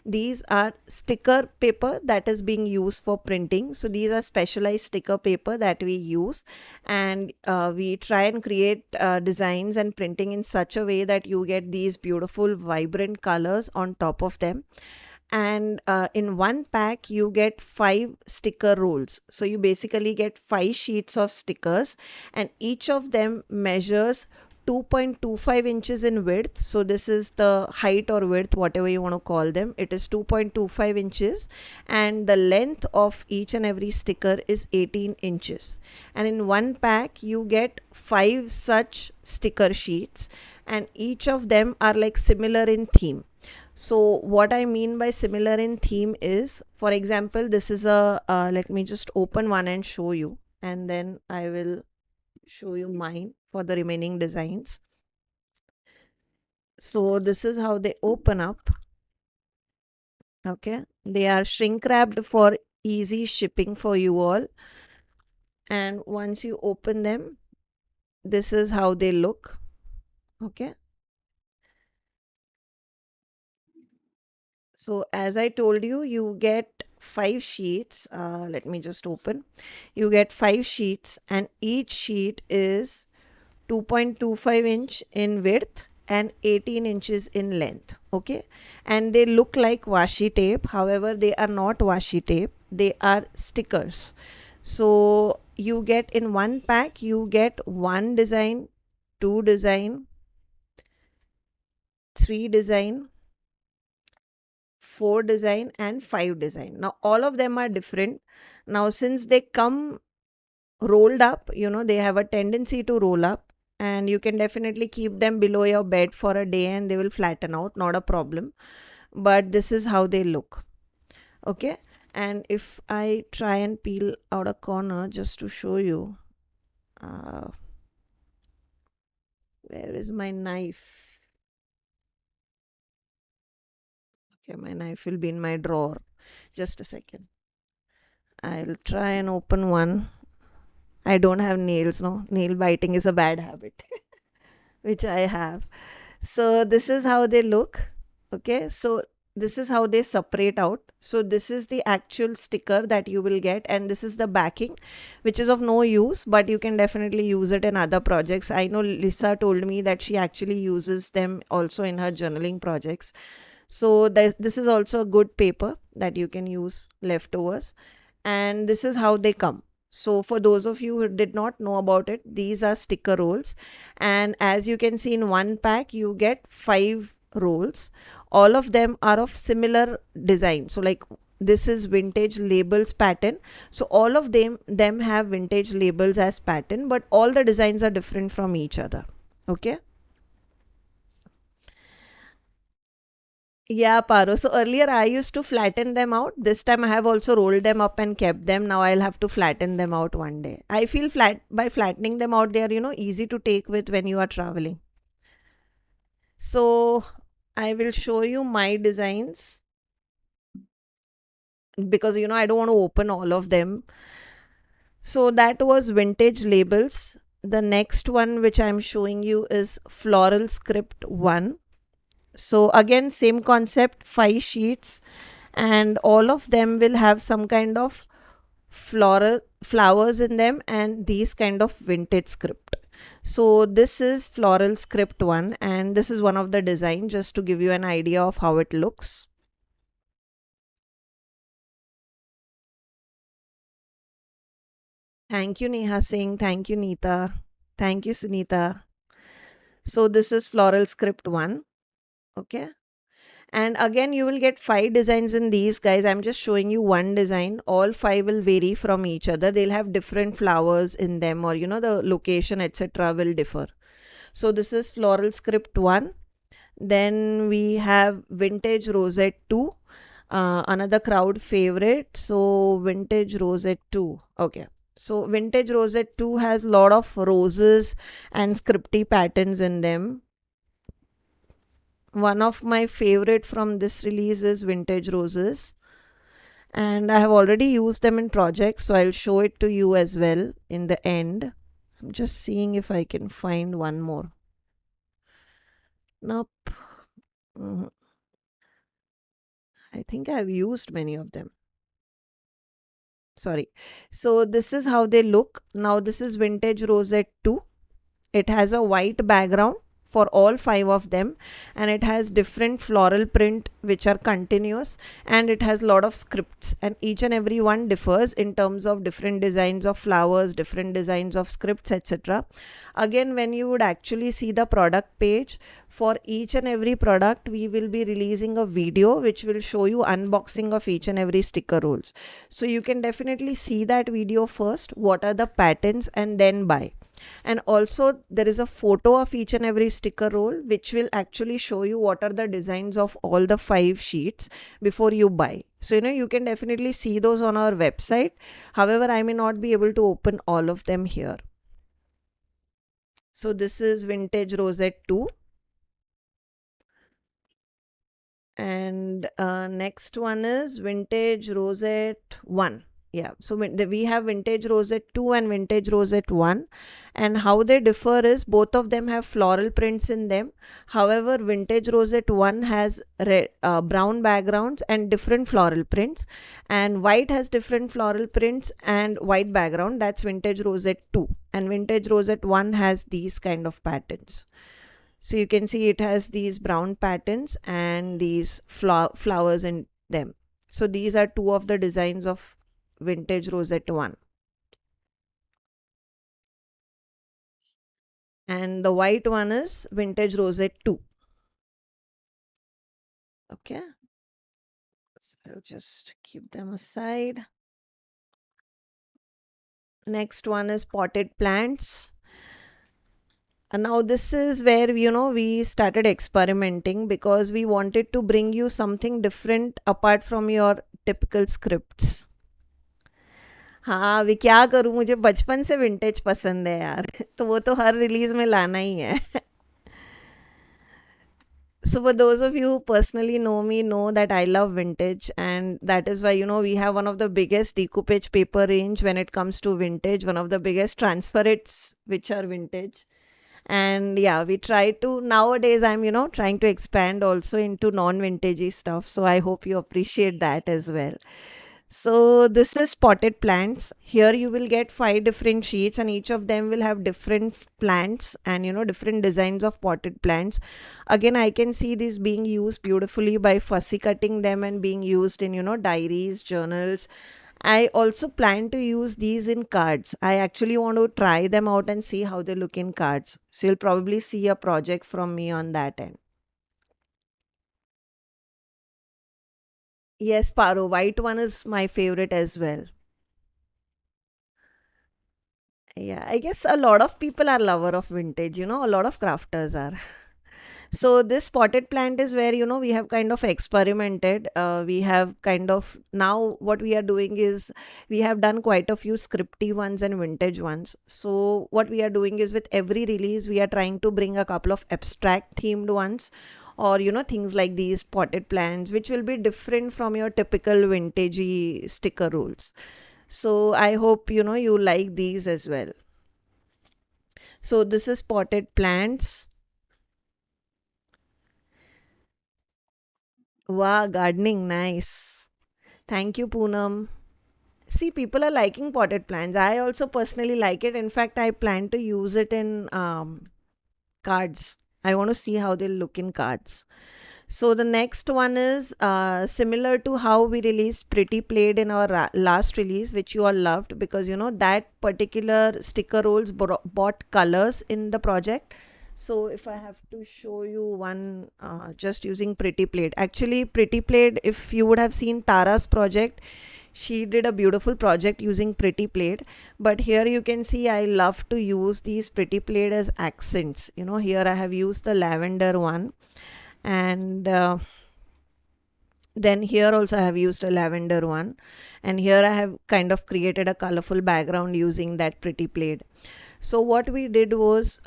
These are sticker paper that is being used for printing. So these are specialized sticker paper that we use, and we try and create designs and printing in such a way that you get these beautiful vibrant colors on top of them. And in one pack you get 5 sticker rolls, so you basically get 5 sheets of stickers, and each of them measures 2.25 inches in width. So this is the height or width, whatever you want to call them. It is 2.25 inches, and the length of each and every sticker is 18 inches. And in one pack you get 5 such sticker sheets, and each of them are like similar in theme. So what I mean by similar in theme is, for example, this is a let me just open one and show you, and then I will show you mine for the remaining designs. So this is how they open up. Okay, they are shrink wrapped for easy shipping for you all. And once you open them, this is how they look. Okay, so as I told you, you get 5 sheets. Let me just open. You get 5 sheets, and each sheet is 2.25 inch in width and 18 inches in length. Okay, and they look like washi tape. However, they are not washi tape, they are stickers. So you get in one pack, you get one design, two design, three design, four design, and five design. Now all of them are different. Now since they come rolled up, they have a tendency to roll up, and you can definitely keep them below your bed for a day and they will flatten out, not a problem. But this is how they look. Okay, and if I try and peel out a corner just to show you, where is my knife? Okay, my knife will be in my drawer. Just a second. I'll try and open one. I don't have nails, no. Nail biting is a bad habit, which I have. So this is how they look. Okay, so this is how they separate out. So this is the actual sticker that you will get, and this is the backing, which is of no use, but you can definitely use it in other projects. I know Lisa told me that she actually uses them also in her journaling projects. So this is also a good paper that you can use leftovers, and this is how they come. So for those of you who did not know about it, these are sticker rolls, and as you can see, in one pack you get 5 rolls. All of them are of similar design. So like this is vintage labels pattern, so all of them have vintage labels as pattern, but all the designs are different from each other. Okay. Yeah, Paro. So earlier I used to flatten them out. This time I have also rolled them up and kept them. Now I'll have to flatten them out one day. I feel by flattening them out, they are, easy to take with when you are traveling. So I will show you my designs because, I don't want to open all of them. So that was vintage labels. The next one which I'm showing you is Floral Script One. So again, same concept, 5 sheets, and all of them will have some kind of floral flowers in them and these kind of vintage script. So this is Floral Script One, and this is one of the design, just to give you an idea of how it looks. Thank you, Neha Singh. Thank you, Neeta. Thank you, Sunita. So this is Floral Script One. Okay. And again, you will get 5 designs in these, guys. I'm just showing you one design. All 5 will vary from each other. They'll have different flowers in them, or the location, etc. will differ. So this is Floral Script One. Then we have Vintage Rosette 2, another crowd favorite. So Vintage Rosette 2. Okay. So Vintage Rosette 2 has lot of roses and scripty patterns in them. One of my favorite from this release is Vintage Roses, and I have already used them in projects, so I'll show it to you as well in the end. I'm just seeing if I can find one more. Nope. I think I've used many of them. Sorry. So this is how they look. Now this is Vintage Rosette 2. It has a white background for all 5 of them, and it has different floral print which are continuous, and it has a lot of scripts, and each and every one differs in terms of different designs of flowers, different designs of scripts, etc. Again, when you would actually see the product page, for each and every product we will be releasing a video which will show you unboxing of each and every sticker rolls. So you can definitely see that video first, what are the patterns, and then buy. And also there is a photo of each and every sticker roll which will actually show you what are the designs of all the 5 sheets before you buy. So you can definitely see those on our website. However, I may not be able to open all of them here. So this is Vintage Rosette 2, and next one is Vintage Rosette 1. Yeah, so we have vintage rosette 2 and vintage rosette 1, and how they differ is both of them have floral prints in them. However, vintage rosette 1 has brown backgrounds and different floral prints, and white has different floral prints and white background. That's vintage rosette 2, and vintage rosette 1 has these kind of patterns. So you can see it has these brown patterns and these flowers in them. So these are two of the designs of vintage rosette 1, and the white one is vintage rosette 2. Okay, so I'll just keep them aside. Next one is potted plants. And now this is where we started experimenting because we wanted to bring you something different apart from your typical scripts. हाँ, अभी क्या करूँ, मुझे बचपन से vintage पसंद है यार तो वो तो हर रिलीज में लाना ही है. So for those of you who personally know me know that I love vintage, and that is why we have one of the biggest decoupage paper range when it comes to vintage, one of the biggest transferates which are vintage. And yeah, we try to nowadays I'm trying to expand also into non-vintagey stuff, so I hope you appreciate that as well. So this is potted plants. Here you will get 5 different sheets, and each of them will have different plants and different designs of potted plants. Again, I can see this being used beautifully by fussy cutting them and being used in diaries, journals. I also plan to use these in cards. I actually want to try them out and see how they look in cards. So you'll probably see a project from me on that end. Yes, Paro, white one is my favorite as well. Yeah, I guess a lot of people are lover of vintage, a lot of crafters are. So this potted plant is where we have kind of experimented. We have kind of now what we are doing is we have done quite a few scripty ones and vintage ones. So what we are doing is with every release we are trying to bring a couple of abstract themed ones, or things like these potted plants which will be different from your typical vintagey sticker rules. So I hope you like these as well. So this is potted plants. Wow, gardening, nice. Thank you, Poonam. See, people are liking potted plants. I also personally like it. In fact, I plan to use it in cards. I want to see how they'll look in cards. So the next one is similar to how we released Pretty Played in our last release, which you all loved because that particular sticker rolls bought colors in the project. So if I have to show you one, just using Pretty Played. Actually, Pretty Played, if you would have seen Tara's project, she did a beautiful project using Pretty Played. But here you can see I love to use these Pretty Played as accents. Here I have used the lavender one, and then here also I have used a lavender one, and here I have kind of created a colorful background using that Pretty Played. So what we did was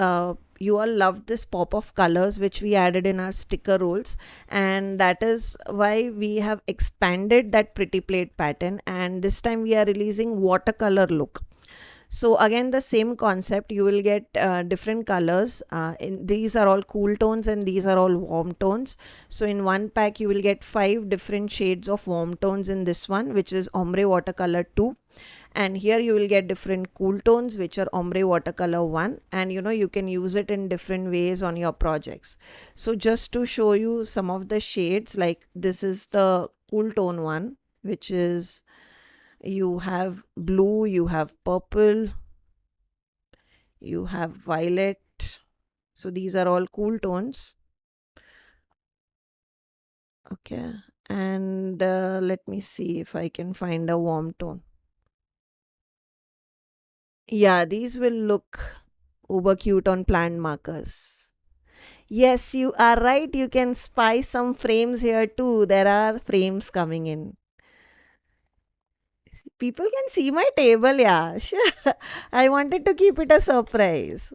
you all loved this pop of colors which we added in our sticker rolls, and that is why we have expanded that Pretty Played pattern, and this time we are releasing Watercolor Look. So again, the same concept, you will get different colors. These are all cool tones and these are all warm tones. So in one pack you will get 5 different shades of warm tones in this one, which is Ombre Watercolor 2. And here you will get different cool tones, which are Ombre Watercolor 1, and you can use it in different ways on your projects. So just to show you some of the shades, like this is the cool tone one, which is, you have blue, you have purple, you have violet. So these are all cool tones. Okay, and let me see if I can find a warm tone. Yeah, these will look uber cute on plant markers. Yes, you are right. You can spy some frames here too. There are frames coming in. People can see my table, yeah. I wanted to keep it a surprise.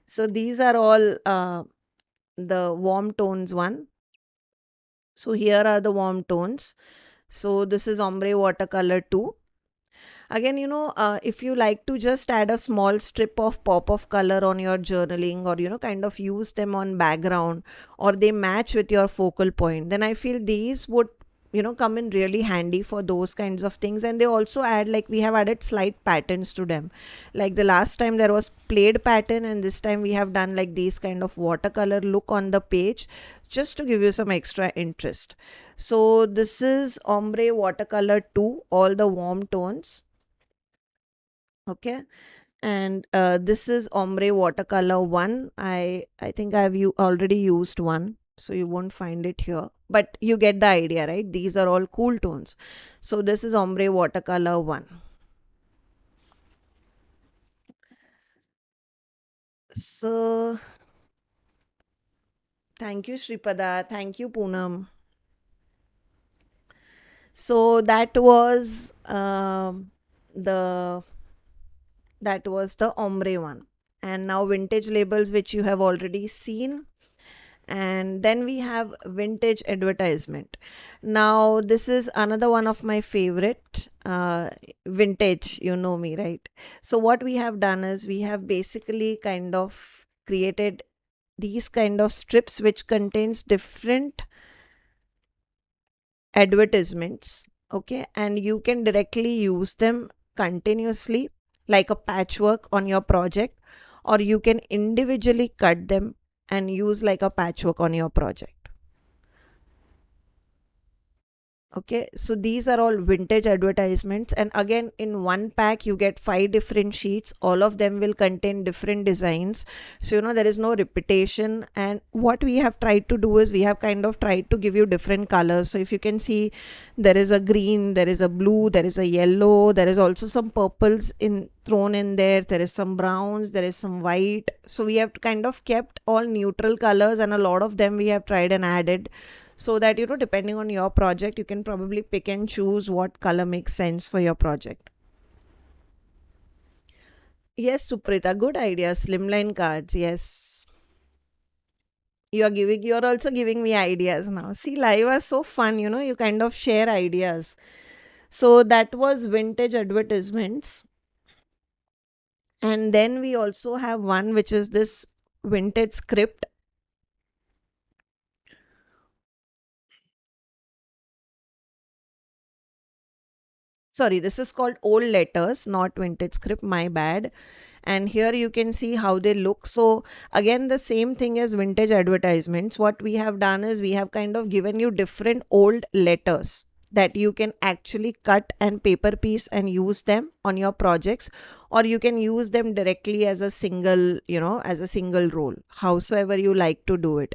So these are all the warm tones one. So here are the warm tones. So this is Ombre Watercolor 2. Again, if you like to just add a small strip of pop of color on your journaling, or kind of use them on background, or they match with your focal point, then I feel these would come in really handy for those kinds of things. And they also add, like, we have added slight patterns to them. Like the last time there was plaid pattern, and this time we have done like these kind of watercolor look on the page, just to give you some extra interest. So this is Ombre Watercolor 2, all the warm tones. Okay, and this is Ombre Watercolor 1. I think I've already used one, so you won't find it here, but you get the idea, right? These are all cool tones. So this is Ombre Watercolor 1. So thank you, Shripada. Thank you, Poonam. So the that was the ombre one. And now vintage labels, which you have already seen. And then we have vintage advertisement. Now this is another one of my favorite. Vintage, you know me, right? So what we have done is we have basically kind of created these kind of strips which contains different advertisements. Okay, and you can directly use them continuously like a patchwork on your project, or you can individually cut them and use like a patchwork on your project. Okay, so these are all vintage advertisements, and again in one pack you get 5 different sheets. All of them will contain different designs, so there is no repetition. And what we have tried to do is we have kind of tried to give you different colors. So if you can see, there is a green, there is a blue, there is a yellow, there is also some purples thrown in there, there is some browns, there is some white. So we have kind of kept all neutral colors, and a lot of them we have tried and added, so that depending on your project, you can probably pick and choose what color makes sense for your project. Yes, Suprita, good idea. Slimline cards, yes. You're also giving me ideas now. See, live are so fun, you kind of share ideas. So that was vintage advertisements. And then we also have one which is this vintage script. Sorry, this is called old letters, not vintage script, my bad. And here you can see how they look. So again, the same thing as vintage advertisements. What we have done is we have kind of given you different old letters that you can actually cut and paper piece and use them on your projects, or you can use them directly as a single, as a single roll, howsoever you like to do it.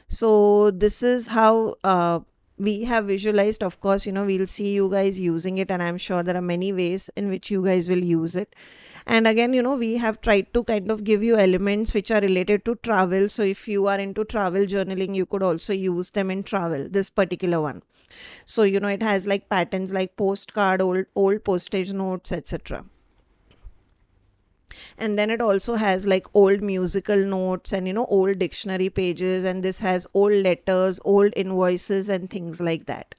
So this is how we have visualized. Of course, we'll see you guys using it, and I'm sure there are many ways in which you guys will use it. And again, we have tried to kind of give you elements which are related to travel. So if you are into travel journaling, you could also use them in travel, this particular one. So it has like patterns like postcard, old postage notes, etc. And then it also has like old musical notes and old dictionary pages, and this has old letters, old invoices, and things like that.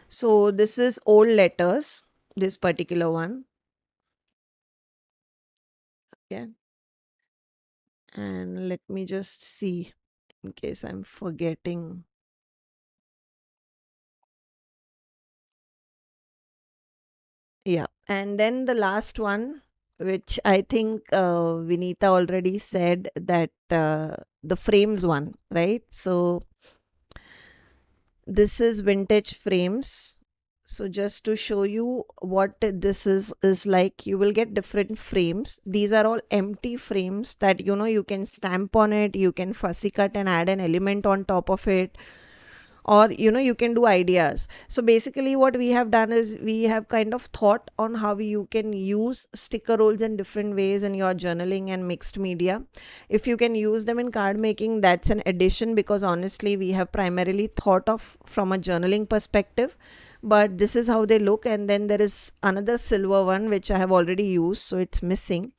So this is old letters, this particular one. Yeah, and let me just see in case I'm forgetting. Yeah, and then the last one, which I think Vinita already said, that the frames one, right? So this is vintage frames. So just to show you what this is like, you will get different frames. These are all empty frames that you can stamp on it, you can fussy cut and add an element on top of it, or you can do ideas. So basically what we have done is we have kind of thought on how you can use sticker rolls in different ways in your journaling and mixed media. If you can use them in card making, that's an addition, because honestly we have primarily thought of from a journaling perspective. But this is how they look. And then there is another silver one which I have already used, so it's missing,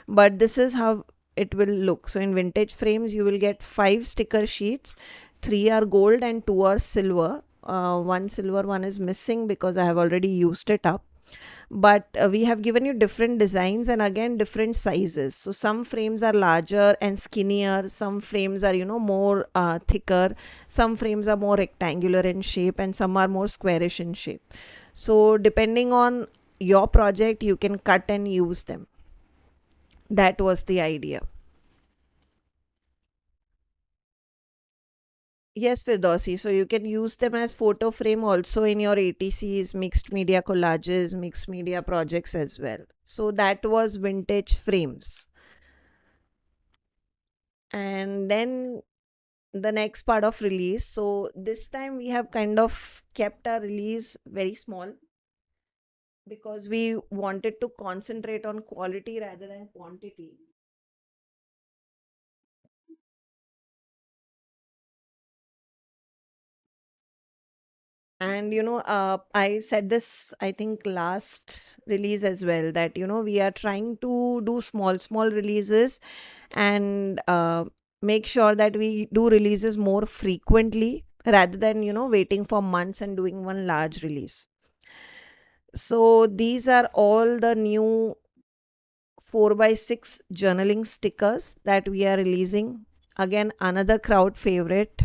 but this is how it will look. So in vintage frames you will get 5 sticker sheets. 3 are gold and 2 are silver, one silver one is missing because I have already used it up. But we have given you different designs and again different sizes. So some frames are larger and skinnier, some frames are, more thicker, some frames are more rectangular in shape, and some are more squarish in shape. So depending on your project, you can cut and use them. That was the idea. Yes, Firdausi. So you can use them as photo frame also in your ATCs, mixed media collages, mixed media projects as well. So that was vintage frames. And then the next part of release. So this time we have kind of kept our release very small because we wanted to concentrate on quality rather than quantity. And I said this, I think, last release as well, that we are trying to do small releases and make sure that we do releases more frequently rather than waiting for months and doing one large release. So these are all the new 4x6 journaling stickers that we are releasing. Again, another crowd favorite.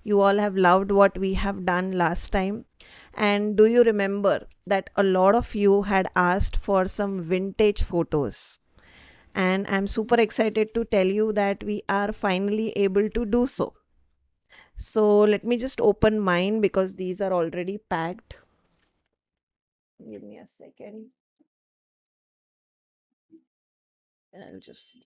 You all have loved what we have done last time. And do you remember that a lot of you had asked for some vintage photos? And I'm super excited to tell you that we are finally able to do so. So let me just open mine because these are already packed. Give me a second. And I'll just.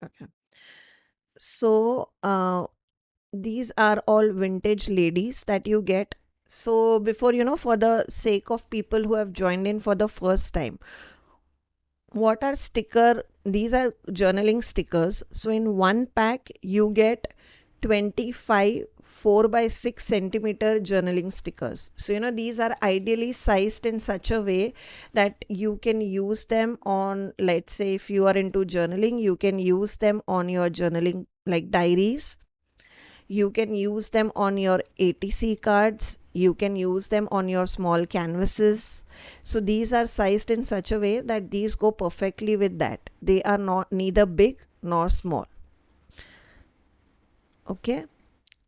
Okay. So, these are all vintage ladies that you get. So before, for the sake of people who have joined in for the first time, what are sticker? These are journaling stickers. So in one pack you get 25 4 by 6 centimeter journaling stickers. So these are ideally sized in such a way that you can use them on, let's say, if you are into journaling, you can use them on your journaling like diaries. You can use them on your ATC cards. You can use them on your small canvases. So these are sized in such a way that these go perfectly with that. They are not neither big nor small. Okay.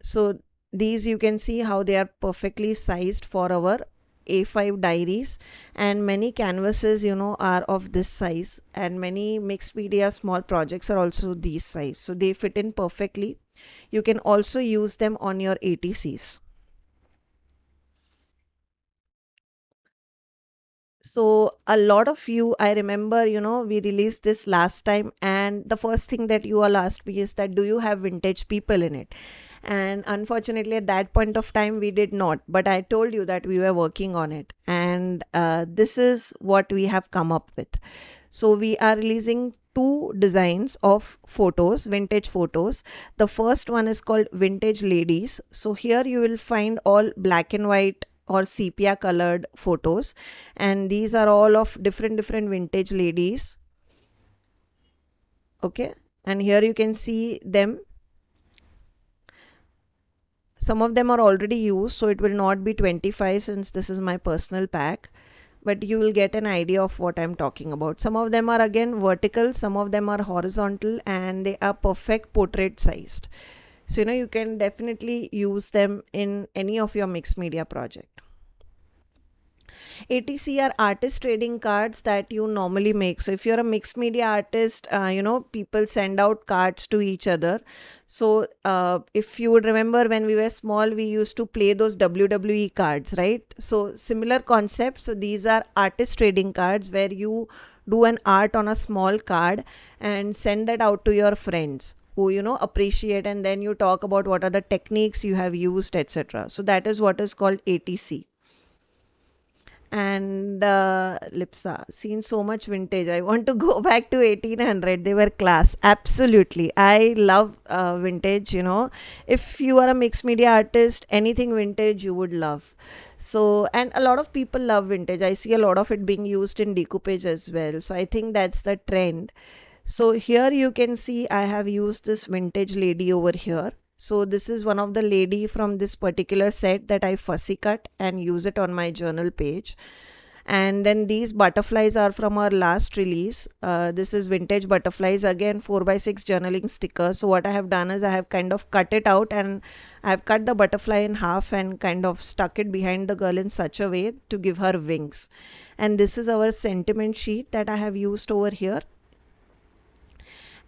So these, you can see how they are perfectly sized for our A5 diaries, and many canvases are of this size, and many mixed media small projects are also these size, so they fit in perfectly. You can also use them on your ATCs. So a lot of you, I remember, we released this last time, and the first thing that you all asked me is that, do you have vintage people in it? And unfortunately at that point of time we did not, but I told you that we were working on it, and this is what we have come up with. So we are releasing two designs of photos, vintage photos. The first one is called Vintage Ladies. So here you will find all black and white or sepia colored photos, and these are all of different vintage ladies. Okay, and here you can see them. Some of them are already used, so it will not be 25 since this is my personal pack, but you will get an idea of what I'm talking about. Some of them are again vertical, some of them are horizontal, and they are perfect portrait sized. So you can definitely use them in any of your mixed media project. ATC are artist trading cards that you normally make. So if you're a mixed media artist, people send out cards to each other. So if you would remember, when we were small, we used to play those WWE cards, right? So similar concept. So these are artist trading cards where you do an art on a small card and send that out to your friends who appreciate, and then you talk about what are the techniques you have used, etc. So that is what is called ATC. And Lipsa, seen so much vintage. I want to go back to 1800. They were class. Absolutely. I love vintage, you know. If you are a mixed media artist, anything vintage you would love. So, and a lot of people love vintage. I see a lot of it being used in decoupage as well. So, I think that's the trend. So, here you can see I have used this vintage lady over here. So this is one of the lady from this particular set that I fussy cut and use it on my journal page. And then these butterflies are from our last release. This is vintage butterflies, again 4x6 journaling sticker. So what I have done is I have kind of cut it out and I have cut the butterfly in half and kind of stuck it behind the girl in such a way to give her wings. And this is our sentiment sheet that I have used over here.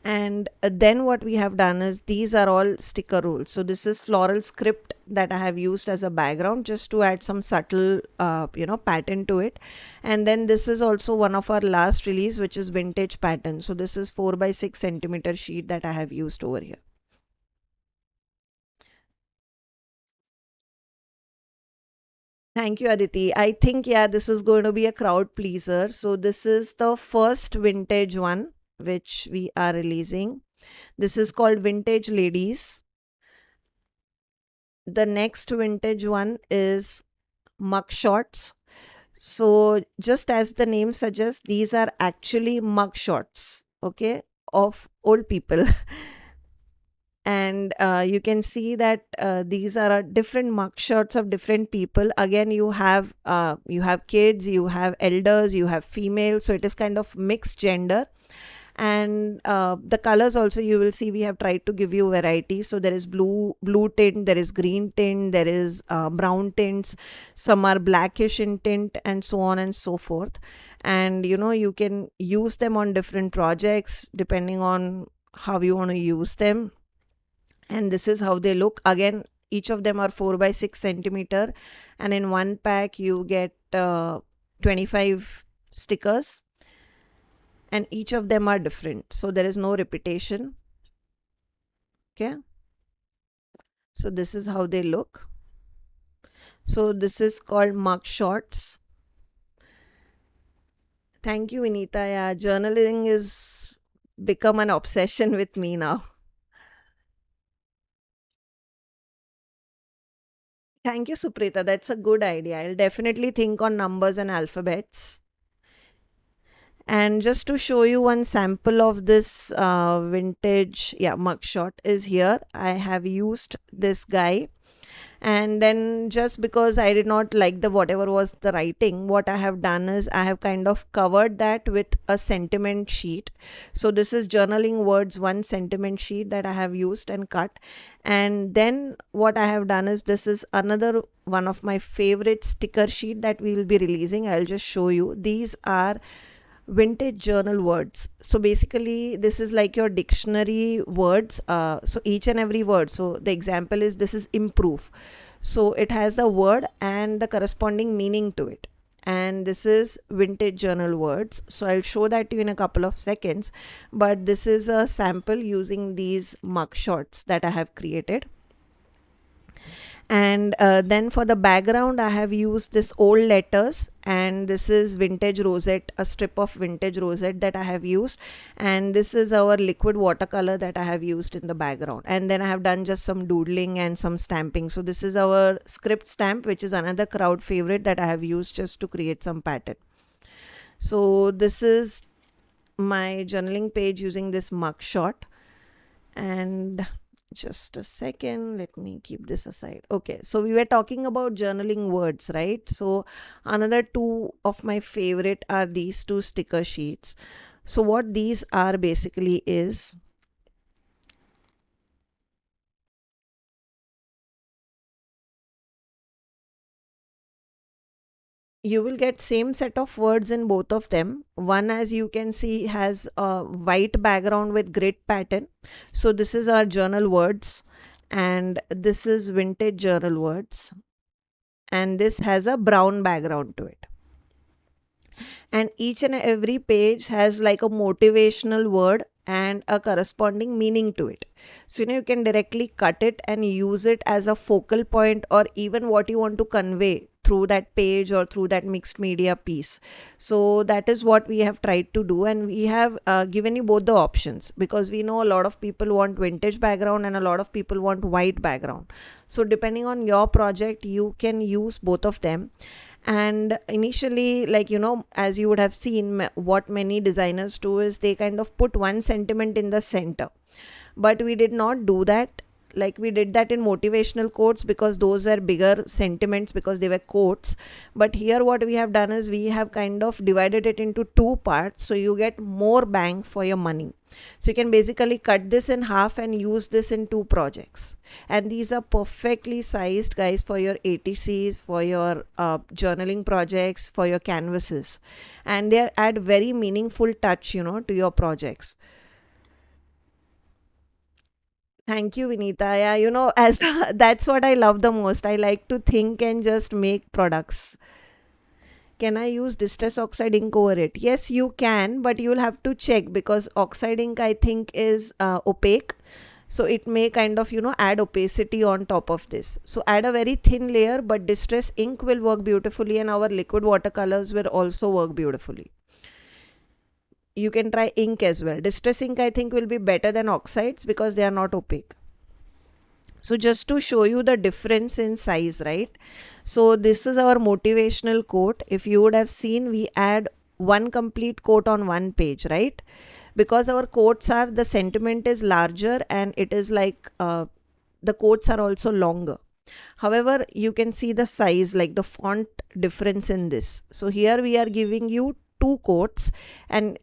And then what we have done is these are all sticker rules. So this is Floral Script that I have used as a background just to add some subtle pattern to it. And then this is also one of our last release, which is vintage pattern. So this is 4x6 centimeter sheet that I have used over here. Thank you, Aditi. I think, yeah, this is going to be a crowd pleaser. So this is the first vintage one which we are releasing. This is called Vintage Ladies. The next vintage one is mug shots. So just as the name suggests, these are actually mug shots, okay, of old people. And you can see that these are different mug shots of different people. Again, you have kids, you have elders, you have females, so it is kind of mixed gender. And the colors also, you will see we have tried to give you variety. So there is blue tint, there is green tint, there is brown tints, some are blackish in tint, and so on and so forth. And you can use them on different projects depending on how you want to use them. And this is how they look. Again, each of them are 4x6 centimeter, and in one pack you get 25 stickers, and each of them are different, so there is no repetition. Okay, so this is how they look. So this is called mug shots. Thank you, Vinita. Yeah, journaling is become an obsession with me now. Thank you, Suprita. That's a good idea. I'll definitely think on numbers and alphabets. And just to show you one sample of this vintage mugshot is here. I have used this guy, and then just because I did not like the whatever was the writing, what I have done is I have kind of covered that with a sentiment sheet. So this is journaling words one sentiment sheet that I have used and cut. And then what I have done is this is another one of my favorite sticker sheet that we will be releasing. I'll just show you. These are vintage journal words. So basically this is like your dictionary words. So each and every word, so the example is this is improve, so it has the word and the corresponding meaning to it, and this is vintage journal words. So I'll show that to you in a couple of seconds, but this is a sample using these mug shots that I have created. And then for the background I have used this old letters, and this is vintage rosette, a strip of vintage rosette that I have used, and this is our liquid watercolor that I have used in the background. And then I have done just some doodling and some stamping. So this is our script stamp, which is another crowd favorite that I have used just to create some pattern. So this is my journaling page using this mug shot. And just a second, let me keep this aside. Okay, so we were talking about journaling words, right? So another two of my favorite are these two sticker sheets. So what these are basically is, you will get same set of words in both of them. One, as you can see, has a white background with grid pattern. So this is our journal words, and this is vintage journal words, and this has a brown background to it. And each and every page has like a motivational word and a corresponding meaning to it. So you can directly cut it and use it as a focal point, or even what you want to convey through that page or through that mixed media piece. So that is what we have tried to do, and we have given you both the options, because we know a lot of people want vintage background and a lot of people want white background. So depending on your project, you can use both of them. And initially, like, as you would have seen, what many designers do is they kind of put one sentiment in the center, but we did not do that. Like, we did that in motivational quotes because those were bigger sentiments, because they were quotes. But here what we have done is we have kind of divided it into two parts, so you get more bang for your money. So you can basically cut this in half and use this in two projects, and these are perfectly sized, guys, for your ATCs, for your journaling projects, for your canvases, and they add very meaningful touch, to your projects. Thank you, Vinita. Yeah, as that's what I love the most. I like to think and just make products. Can I use distress oxide ink over it? Yes, you can, but you'll have to check, because oxide ink, I think, is opaque. So it may kind of, add opacity on top of this. So add a very thin layer, but distress ink will work beautifully, and our liquid watercolors will also work beautifully. You can try ink as well. Distress ink, I think, will be better than oxides because they are not opaque. So just to show you the difference in size, right? So this is our motivational quote. If you would have seen, we add one complete quote on one page, right? Because our quotes are, the sentiment is larger, and it is like the quotes are also longer. However, you can see the size, like the font difference in this. So here we are giving you two quotes and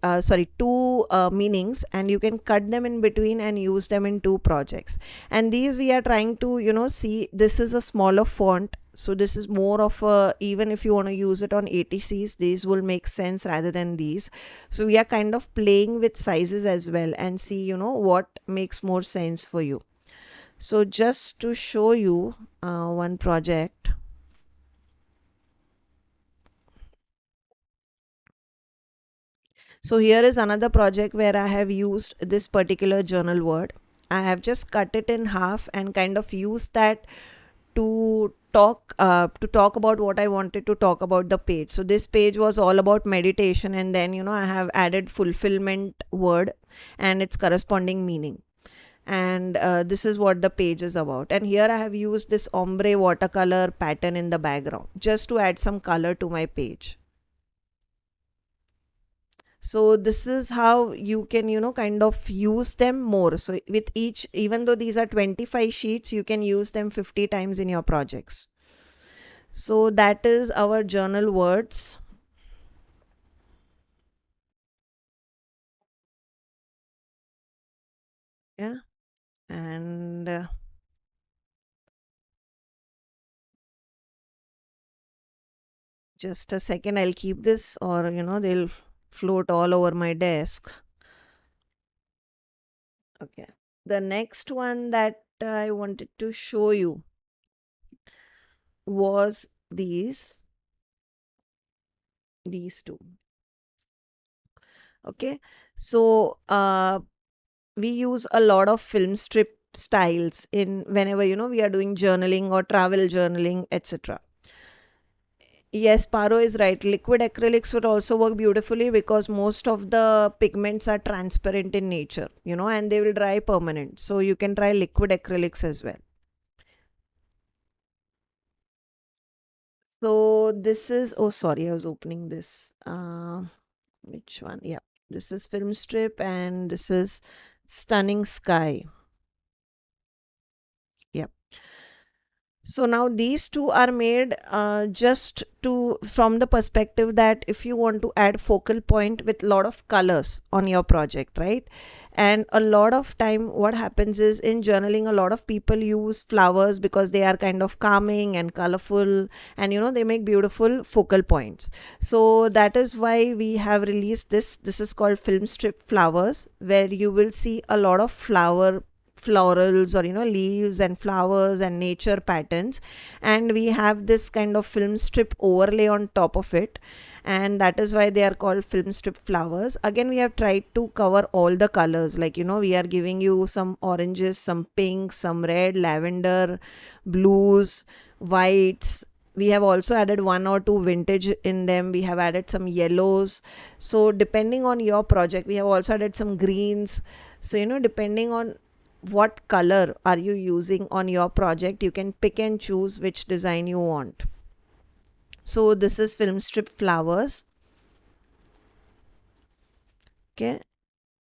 two meanings, and you can cut them in between and use them in two projects. And these we are trying to see, this is a smaller font, so this is more of a, even if you want to use it on ATCs, these will make sense rather than these. So we are kind of playing with sizes as well, and see what makes more sense for you. So just to show you one project. So here is another project where I have used this particular journal word. I have just cut it in half and kind of used that to talk about what I wanted to talk about the page. So this page was all about meditation, and then I have added fulfillment word and its corresponding meaning. And this is what the page is about. And here I have used this ombre watercolor pattern in the background just to add some color to my page. So this is how you can kind of use them more. So with each, even though these are 25 sheets, you can use them 50 times in your projects. So that is our journal words. Yeah. And just a second, I'll keep this, or they'll float all over my desk. Okay. The next one that I wanted to show you was these two. Okay. So we use a lot of film strip styles in whenever we are doing journaling or travel journaling, etc. Yes, Paro is right. Liquid acrylics would also work beautifully because most of the pigments are transparent in nature, and they will dry permanent. So you can try liquid acrylics as well. So this is, oh sorry, I was opening this. Which one? Yeah, this is film strip, and this is Stunning Sky. Yep. So now these two are made just from the perspective that if you want to add focal point with a lot of colors on your project, right? And a lot of time what happens is, in journaling, a lot of people use flowers because they are kind of calming and colorful, and they make beautiful focal points. So that is why we have released this. This is called film strip flowers, where you will see a lot of florals, or leaves and flowers and nature patterns, and we have this kind of film strip overlay on top of it, and that is why they are called film strip flowers. Again, we have tried to cover all the colors, like we are giving you some oranges, some pinks, some red, lavender, blues, whites, We have also added one or two vintage in them. We have added some yellows. So depending on your project, we have also added some greens. So depending on what color are you using on your project, you can pick and choose which design you want. So this is film strip flowers. Okay,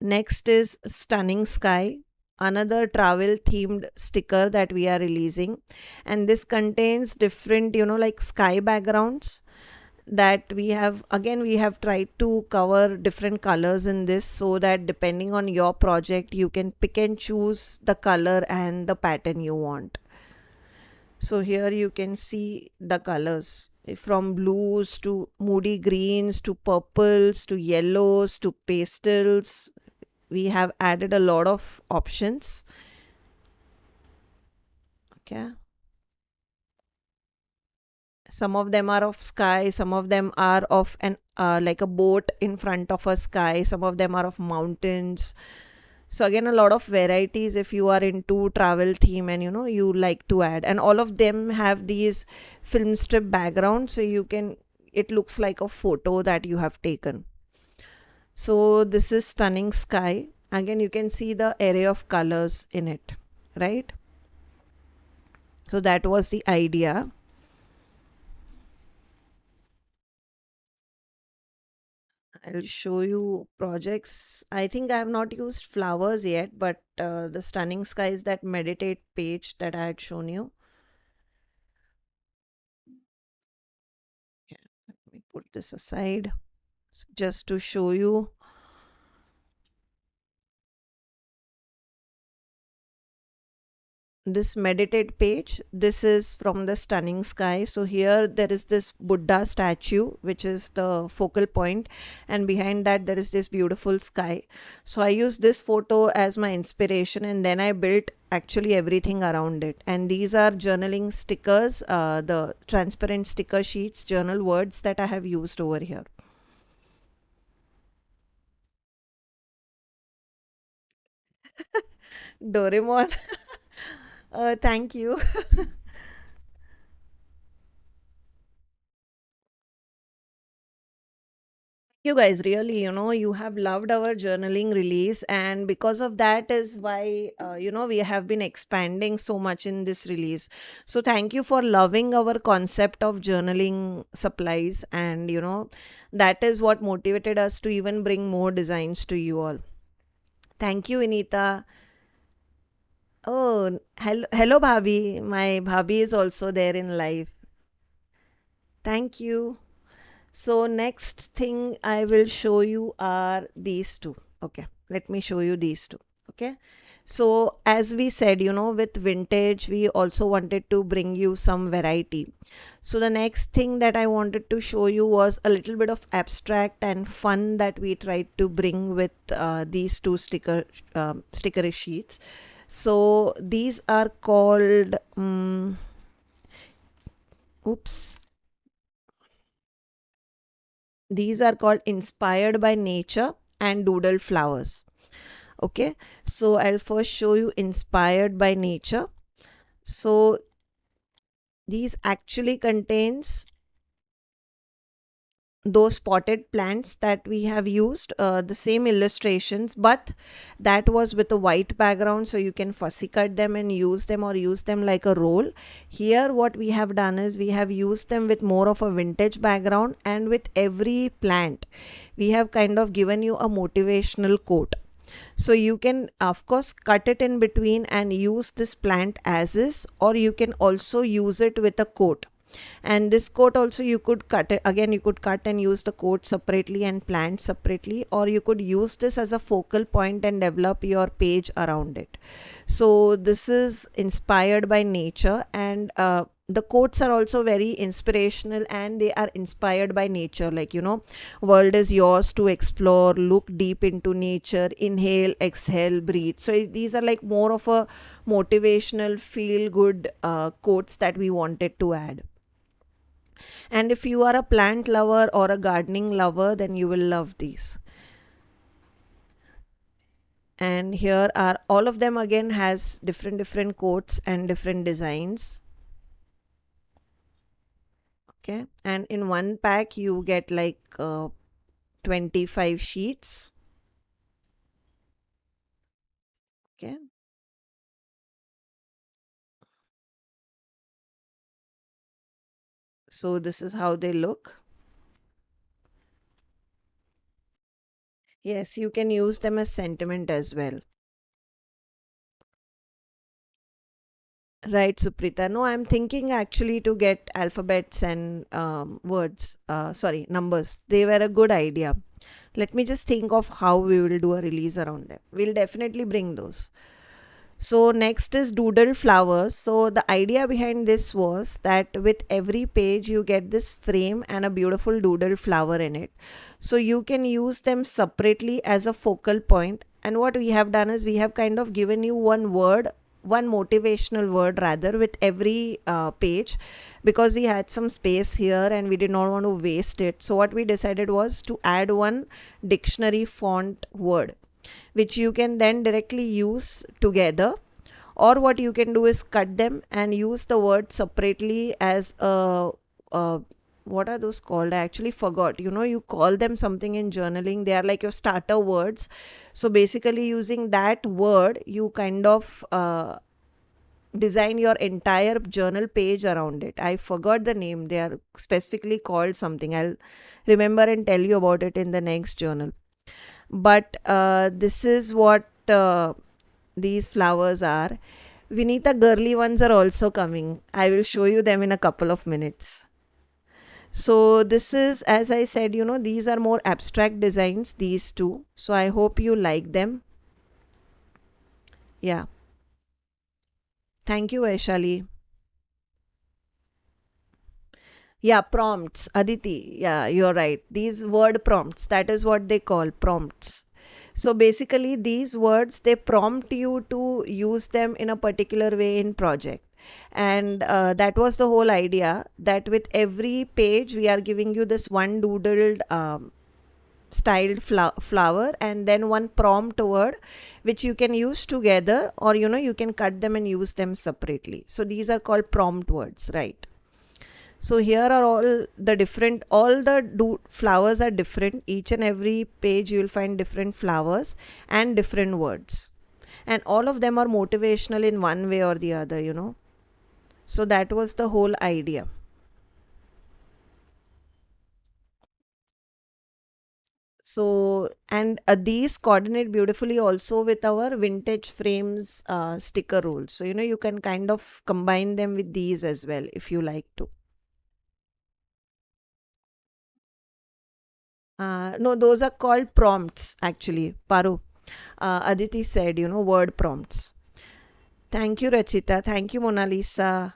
next is stunning sky, another travel themed sticker that we are releasing, and this contains different like sky backgrounds that we have tried to cover different colors in this, so that depending on your project you can pick and choose the color and the pattern you want. So here you can see the colors from blues to moody greens to purples to yellows to pastels. We have added a lot of options. Okay, some of them are of sky, some of them are of an like a boat in front of a sky, some of them are of mountains. So again, a lot of varieties if you are into travel theme and you like to add, and all of them have these film strip background, so it looks like a photo that you have taken. So this is stunning sky. Again, you can see the array of colors in it, right? So that was the idea. I'll show you projects. I think I have not used flowers yet, but the stunning skies, that meditate page that I had shown you. Okay, let me put this aside. So just to show you, this meditate page, this is from the stunning sky. So here there is this Buddha statue which is the focal point, and behind that there is this beautiful sky. So I used this photo as my inspiration, and then I built actually everything around it. And these are journaling stickers, the transparent sticker sheets, journal words that I have used over here. Doraemon. Thank you. You guys, really, you have loved our journaling release, and because of that is why we have been expanding so much in this release. So thank you for loving our concept of journaling supplies, and that is what motivated us to even bring more designs to you all. Thank you, Anita. Oh, hello bhabhi. My bhabhi is also there in live. Thank you. So next thing I will show you are these two. Okay, let me show you these two. Okay, so as we said, with vintage, we also wanted to bring you some variety. So the next thing that I wanted to show you was a little bit of abstract and fun that we tried to bring with these two sticker sheets. So these are called, oops, these are called Inspired by Nature and Doodle Flowers. Okay, so I'll first show you Inspired by Nature. So these actually contains those potted plants that we have used, the same illustrations, but that was with a white background, so you can fussy cut them and use them, or use them like a roll. Here what we have done is we have used them with more of a vintage background, and with every plant we have kind of given you a motivational quote. So you can of course cut it in between and use this plant as is, or you can also use it with a quote. And this coat also, you could cut it again, you could cut and use the coat separately and plant separately, or you could use this as a focal point and develop your page around it. So this is inspired by nature, and the quotes are also very inspirational, and they are inspired by nature, like world is yours to explore, look deep into nature, inhale, exhale, breathe. So these are like more of a motivational feel good quotes that we wanted to add. And if you are a plant lover or a gardening lover, then you will love these. And here are all of them, again has different quotes and different designs. Okay, and in one pack you get like 25 sheets. Okay, so this is how they look. Yes, you can use them as sentiment as well. Right, Suprita. No, I'm thinking actually to get alphabets and words, sorry, numbers. They were a good idea. Let me just think of how we will do a release around them. We'll definitely bring those. So next is Doodle Flowers. So the idea behind this was that with every page you get this frame and a beautiful doodle flower in it. So you can use them separately as a focal point. And what we have done is we have kind of given you one word, one motivational word rather, with every page, because we had some space here and we did not want to waste it. So what we decided was to add one dictionary font word, which you can then directly use together, or what you can do is cut them and use the word separately as a what are those called? I actually forgot. You call them something in journaling. They are like your starter words. So basically using that word, you kind of design your entire journal page around it. I forgot the name. They are specifically called something. I'll remember and tell you about it in the next journal. But this is what these flowers are. Vinita, girly ones are also coming. I will show you them in a couple of minutes. So this is, as I said, these are more abstract designs, these two. So I hope you like them. Yeah. Thank you, Vaishali. Yeah, prompts. Aditi, yeah, you're right. These word prompts, that is what they call prompts. So basically, these words, they prompt you to use them in a particular way in project. And that was the whole idea, that with every page, we are giving you this one doodled styled flower and then one prompt word, which you can use together, or you can cut them and use them separately. So these are called prompt words, right? So here are all the flowers are different. Each and every page you will find different flowers and different words. And all of them are motivational in one way or the other. So that was the whole idea. So, and these coordinate beautifully also with our vintage frames sticker rules. So, you can kind of combine them with these as well if you like to. No, those are called prompts actually, Paru. Aditi said, word prompts. Thank you, Rachita. Thank you, Mona Lisa.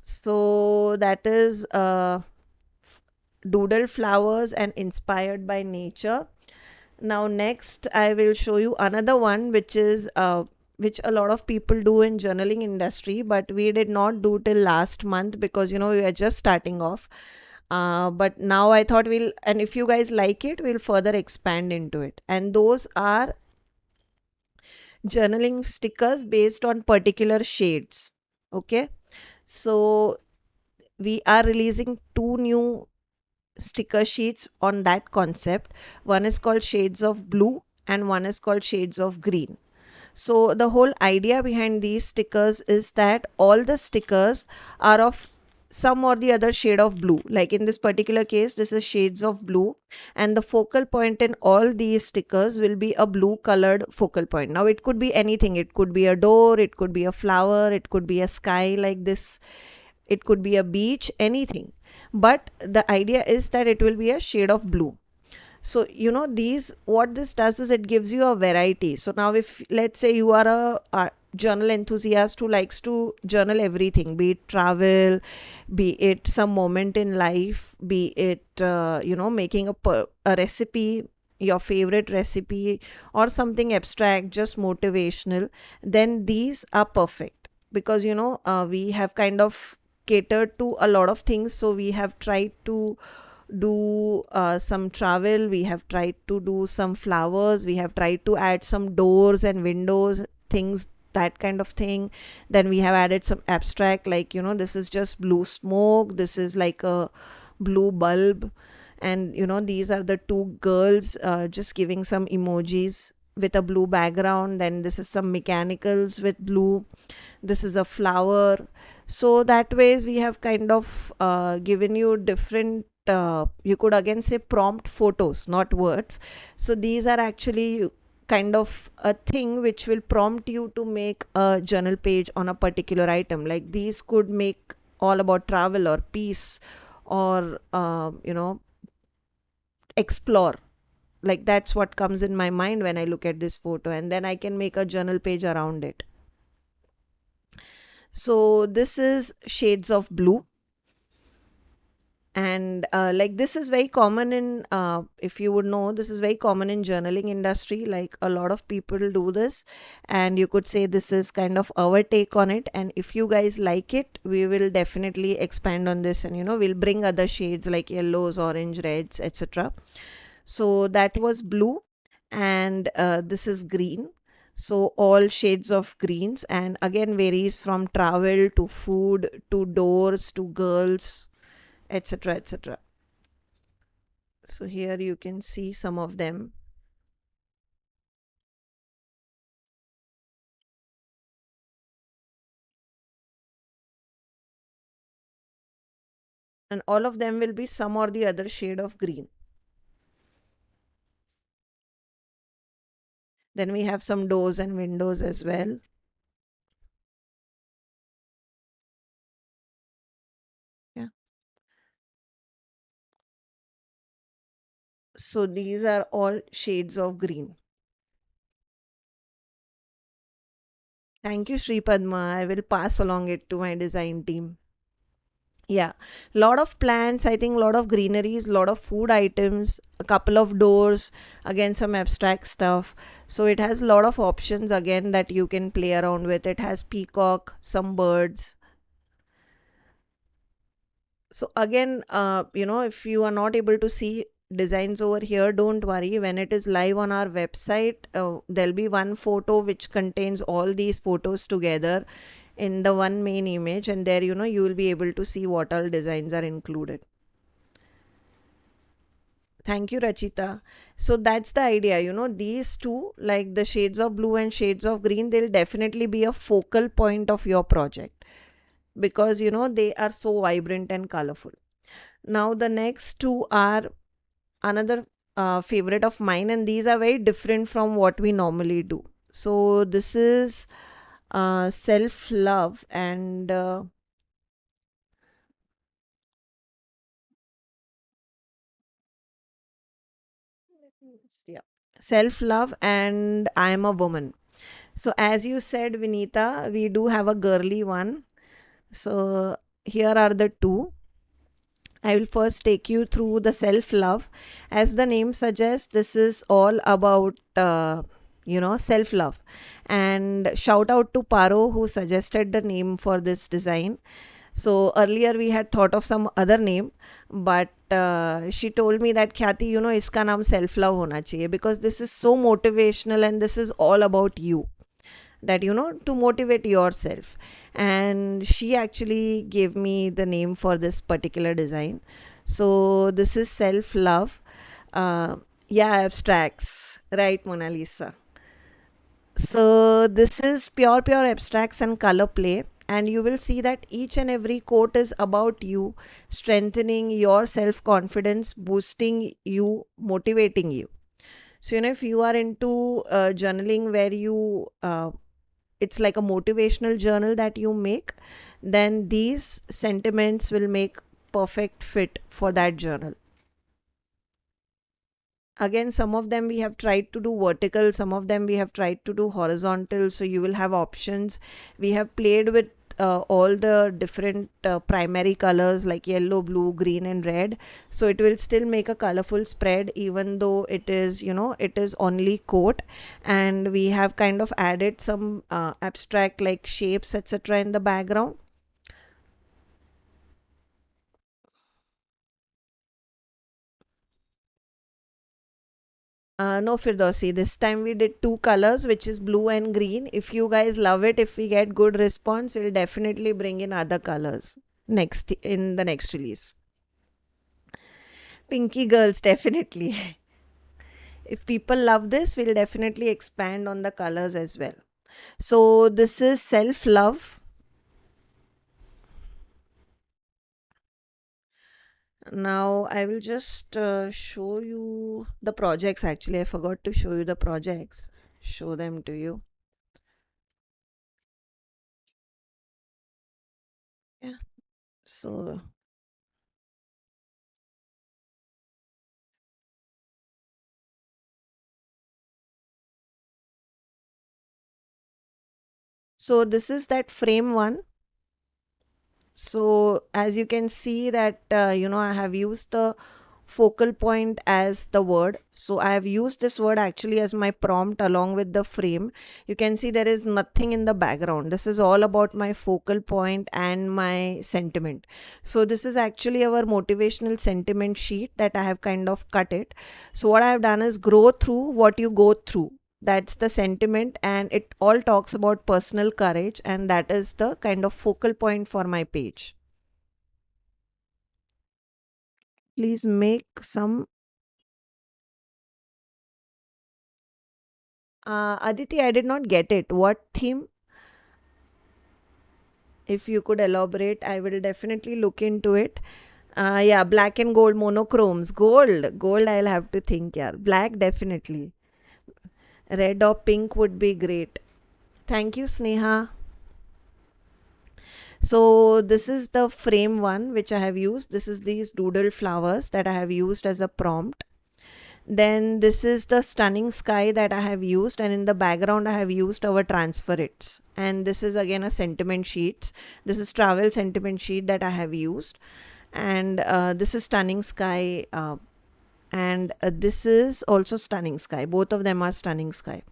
So that is doodle flowers and inspired by nature. Now, next, I will show you another one, which is which a lot of people do in journaling industry, but we did not do till last month because we are just starting off. But now I thought and if you guys like it, we'll further expand into it. And those are journaling stickers based on particular shades. Okay, so we are releasing two new sticker sheets on that concept. One is called Shades of Blue and one is called Shades of Green. So the whole idea behind these stickers is that all the stickers are of some or the other shade of blue. Like in this particular case, this is shades of blue, and the focal point in all these stickers will be a blue colored focal point. Now it could be anything. It could be a door, it could be a flower, it could be a sky like this, it could be a beach, anything. But the idea is that it will be a shade of blue. So what this does is it gives you a variety. So now if let's say you are a journal enthusiast who likes to journal everything, be it travel, be it some moment in life, be it making a recipe, your favorite recipe, or something abstract, just motivational, then these are perfect, because we have kind of catered to a lot of things. So we have tried to do some travel, we have tried to do some flowers, we have tried to add some doors and windows things that kind of thing. Then we have added some abstract, like, this is just blue smoke, this is like a blue bulb, and these are the two girls just giving some emojis with a blue background. Then this is some mechanicals with blue, this is a flower. So that ways we have kind of given you different, you could again say prompt photos, not words. So these are actually kind of a thing which will prompt you to make a journal page on a particular item. Like these could make all about travel or peace or explore. Like that's what comes in my mind when I look at this photo, and then I can make a journal page around it. So this is shades of blue, and like this is very common in, if you would know, this is very common in journaling industry. Like a lot of people do this, and you could say this is kind of our take on it. And if you guys like it, we will definitely expand on this, and we'll bring other shades like yellows, orange, reds, etc. So that was blue, and this is green. So all shades of greens, and again varies from travel to food to doors to girls, etc., etc. So here you can see some of them, and all of them will be some or the other shade of green. Then we have some doors and windows as well. Yeah. So these are all shades of green. Thank you, Sri Padma. I will pass along it to my design team. Yeah, lot of plants, I think, lot of greeneries, lot of food items, a couple of doors, again some abstract stuff. So it has a lot of options again that you can play around with. It has peacock, some birds. So again, if you are not able to see designs over here, don't worry. When it is live on our website, there'll be one photo which contains all these photos together in the one main image, and there you will be able to see what all designs are included. Thank you, Rachita. So that's the idea, these two, like the shades of blue and shades of green, they'll definitely be a focal point of your project because they are so vibrant and colorful. Now the next two are another favorite of mine, and these are very different from what we normally do. So this is self love, and yeah, self love, and I am a woman. So as you said, Vinita, we do have a girly one. So here are the two. I will first take you through the self love. As the name suggests, this is all about, self love. And shout out to Paro who suggested the name for this design. So earlier we had thought of some other name, but she told me that Khyati, iska naam self love hona chahiye because this is so motivational and this is all about you, that to motivate yourself. And she actually gave me the name for this particular design. So this is self love. Yeah, abstracts, right, Mona Lisa? So this is pure abstracts and color play, and you will see that each and every quote is about you, strengthening your self confidence, boosting you, motivating you. So if you are into journaling where you it's like a motivational journal that you make, then these sentiments will make perfect fit for that journal. Again, some of them we have tried to do vertical, some of them we have tried to do horizontal, so you will have options. We have played with all the different primary colors like yellow, blue, green and red, so it will still make a colorful spread even though it is it is only coat. And we have kind of added some abstract like shapes, etc., in the background. No, Firdausi, this time we did two colors, which is blue and green. If you guys love it, if we get good response, we'll definitely bring in other colors next in the next release. Pinky girls, definitely. If people love this, we'll definitely expand on the colors as well. So this is self love. Now I will just show you the projects. Actually, I forgot to show you the projects. Show them to you. Yeah. So this is that frame one. So as you can see that I have used the focal point as the word. So I have used this word actually as my prompt along with the frame. You can see there is nothing in the background. This is all about my focal point and my sentiment. So this is actually our motivational sentiment sheet that I have kind of cut it. So what I have done is grow through what you go through. That's the sentiment, and it all talks about personal courage, and that is the kind of focal point for my page. Please make some. Aditi, I did not get it. What theme? If you could elaborate, I will definitely look into it. Yeah, black and gold monochromes. Gold, I'll have to think. Yeah, black definitely. Red or pink would be great. Thank you, Sneha. So this is the frame one which I have used. This is these doodle flowers that I have used as a prompt. Then this is the stunning sky that I have used, and in the background I have used our transferits. And this is again a sentiment sheet. This is travel sentiment sheet that I have used. And this is stunning sky. And this is also stunning sky. Both of them are stunning sky.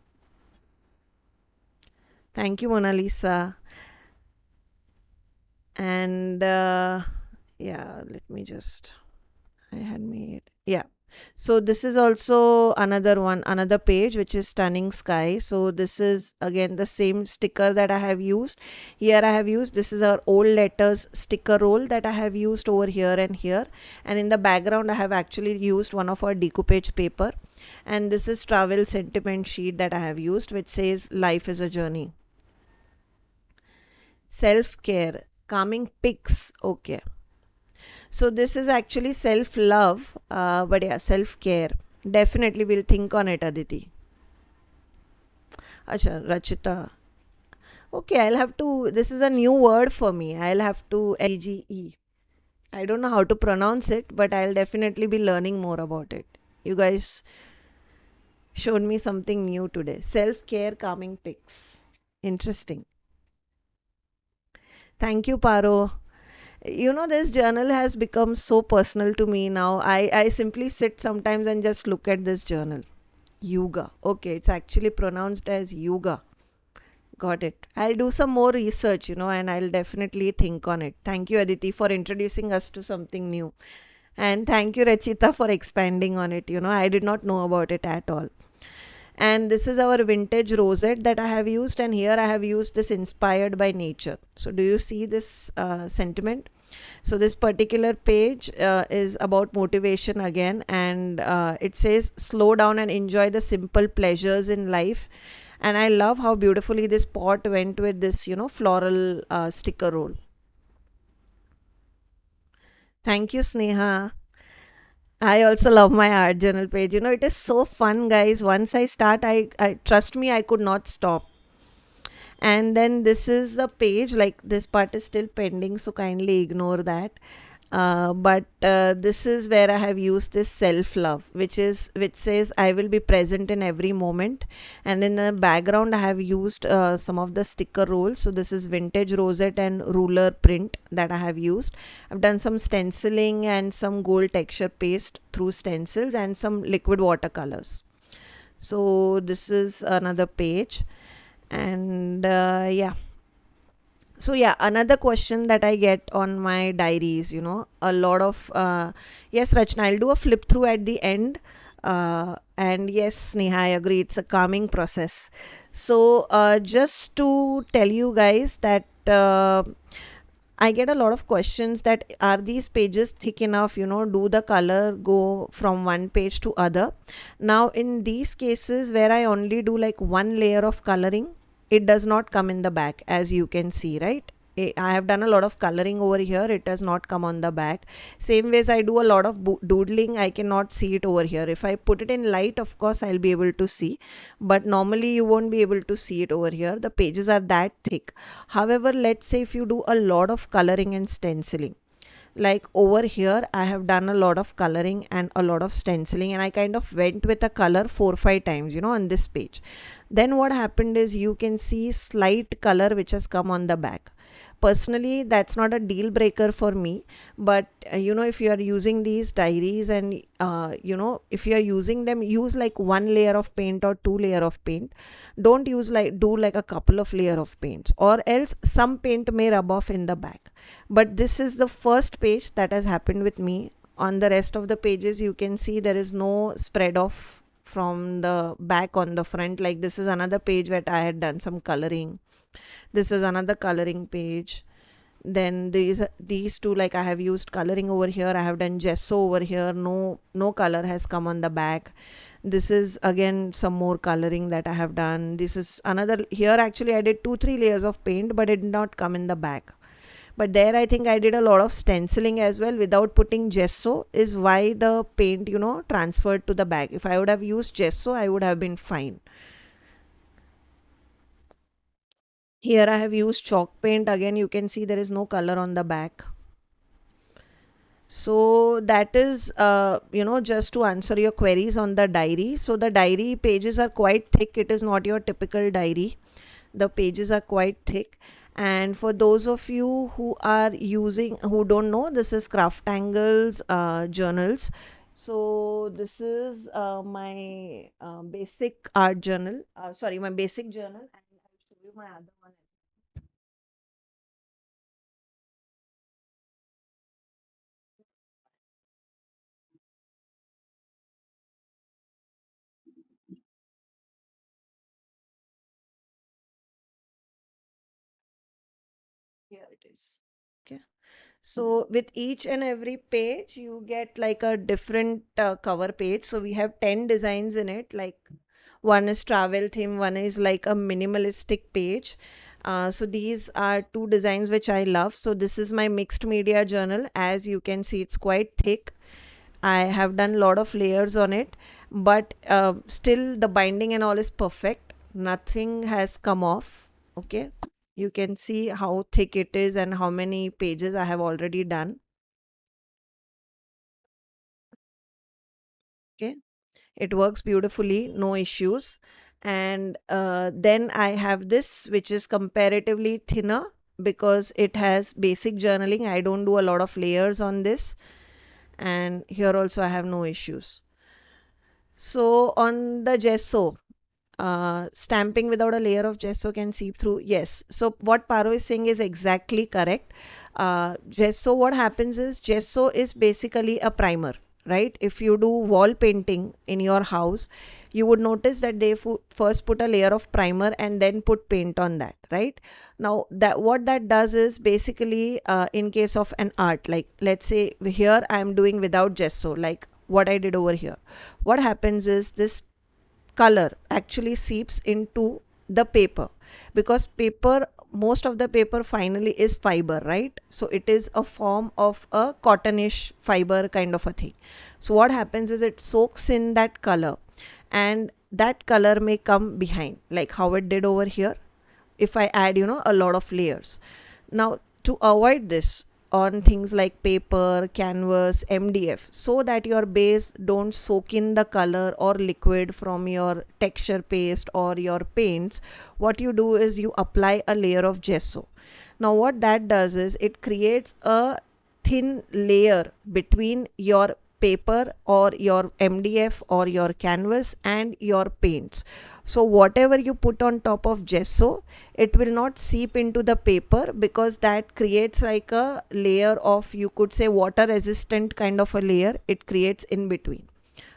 Thank you, Mona Lisa. And yeah, let me just, I had made, yeah. So this is also another one, another page, which is stunning sky. So this is again the same sticker that I have used. Here I have used, this is our old letters sticker roll that I have used over here and here. And in the background I have actually used one of our decoupage paper. And this is travel sentiment sheet that I have used, which says life is a journey. Self-care, calming pics. Okay. So this is actually self-love, but yeah, self-care. Definitely we'll think on it, Aditi. Acha, Rachita. Okay, I'll have to, this is a new word for me. I'll have to LGE. I don't know how to pronounce it, but I'll definitely be learning more about it. You guys showed me something new today. Self-care calming pics. Interesting. Thank you, Paro. You know, this journal has become so personal to me now. I simply sit sometimes and just look at this journal. Yuga. Okay, it's actually pronounced as Yuga. Got it. I'll do some more research, and I'll definitely think on it. Thank you, Aditi, for introducing us to something new. And thank you, Rachita, for expanding on it. I did not know about it at all. And this is our vintage rosette that I have used, and here I have used this inspired by nature. So do you see this sentiment? So this particular page is about motivation again, and it says slow down and enjoy the simple pleasures in life. And I love how beautifully this pot went with this floral sticker roll. Thank you, Sneha. I also love my art journal page. It is so fun, guys. Once I start, I trust me, I could not stop. And then this is the page, like this part is still pending, so kindly ignore that. But this is where I have used this self-love, which says I will be present in every moment. And in the background I have used some of the sticker rolls. So this is vintage rosette and ruler print that I have used. I've done some stenciling and some gold texture paste through stencils and some liquid watercolors. So this is another page. And yeah, so yeah, another question that I get on my diaries, a lot of yes, Rachna, I'll do a flip through at the end, And yes, Sneha, I agree, it's a calming process. So, just to tell you guys that I get a lot of questions that are these pages thick enough, do the color go from one page to other? Now, in these cases where I only do like one layer of coloring, it does not come in the back, as you can see, right? I have done a lot of coloring over here, it does not come on the back. Same ways I do a lot of doodling, I cannot see it over here. If I put it in light, of course I'll be able to see, but normally you won't be able to see it over here. The pages are that thick. However, let's say if you do a lot of coloring and stenciling, like over here I have done a lot of coloring and a lot of stenciling, and I kind of went with a color 4-5 times, on this page. Then what happened is you can see slight color which has come on the back. Personally, that's not a deal breaker for me, but if you are using these diaries and if you are using them, use like one layer of paint or two layer of paint. Don't do like a couple of layer of paints, or else some paint may rub off in the back. But this is the first page that has happened with me. On the rest of the pages you can see there is no spread off from the back on the front. Like this is another page where I had done some coloring. This is another coloring page. Then these two, like I have used coloring over here, I have done gesso over here, no color has come on the back. This is again some more coloring that I have done. This is another, here actually I did 2-3 layers of paint, but it did not come in the back. But there I think I did a lot of stenciling as well without putting gesso, is why the paint transferred to the back. If I would have used gesso, I would have been fine. Here I have used chalk paint. Again, you can see there is no color on the back. So that is, just to answer your queries on the diary. So the diary pages are quite thick. It is not your typical diary. The pages are quite thick. And for those of you who don't know, this is CrafTangles journals. So this is my basic art journal. My basic journal. And I'll show you my other one. Here it is. Okay. So with each and every page, you get like a different cover page. So we have 10 designs in it. Like one is travel theme, one is like a minimalistic page. So these are two designs which I love. So this is my mixed media journal. As you can see, it's quite thick. I have done a lot of layers on it, but still the binding and all is perfect. Nothing has come off. Okay. You can see how thick it is and how many pages I have already done. Okay. It works beautifully, no issues. And then I have this, which is comparatively thinner because it has basic journaling. I don't do a lot of layers on this. And here also I have no issues. So on the gesso, stamping without a layer of gesso can seep through. Yes. So what Paro is saying is exactly correct. Gesso, what happens is gesso is basically a primer, right? If you do wall painting in your house, you would notice that they first put a layer of primer and then put paint on that, right? Now that what that does is basically in case of an art, like let's say here I'm doing without gesso, like what I did over here. What happens is this color actually seeps into the paper, because paper, most of the paper finally is fiber, right? So it is a form of a cottonish fiber kind of a thing. So what happens is it soaks in that color, and that color may come behind, like how it did over here if I add a lot of layers. Now to avoid this on things like paper, canvas, MDF, so that your base don't soak in the color or liquid from your texture paste or your paints, what you do is you apply a layer of gesso. Now what that does is it creates a thin layer between your paper or your MDF or your canvas and your paints. So whatever you put on top of gesso, it will not seep into the paper, because that creates like a layer of, you could say, water resistant kind of a layer it creates in between.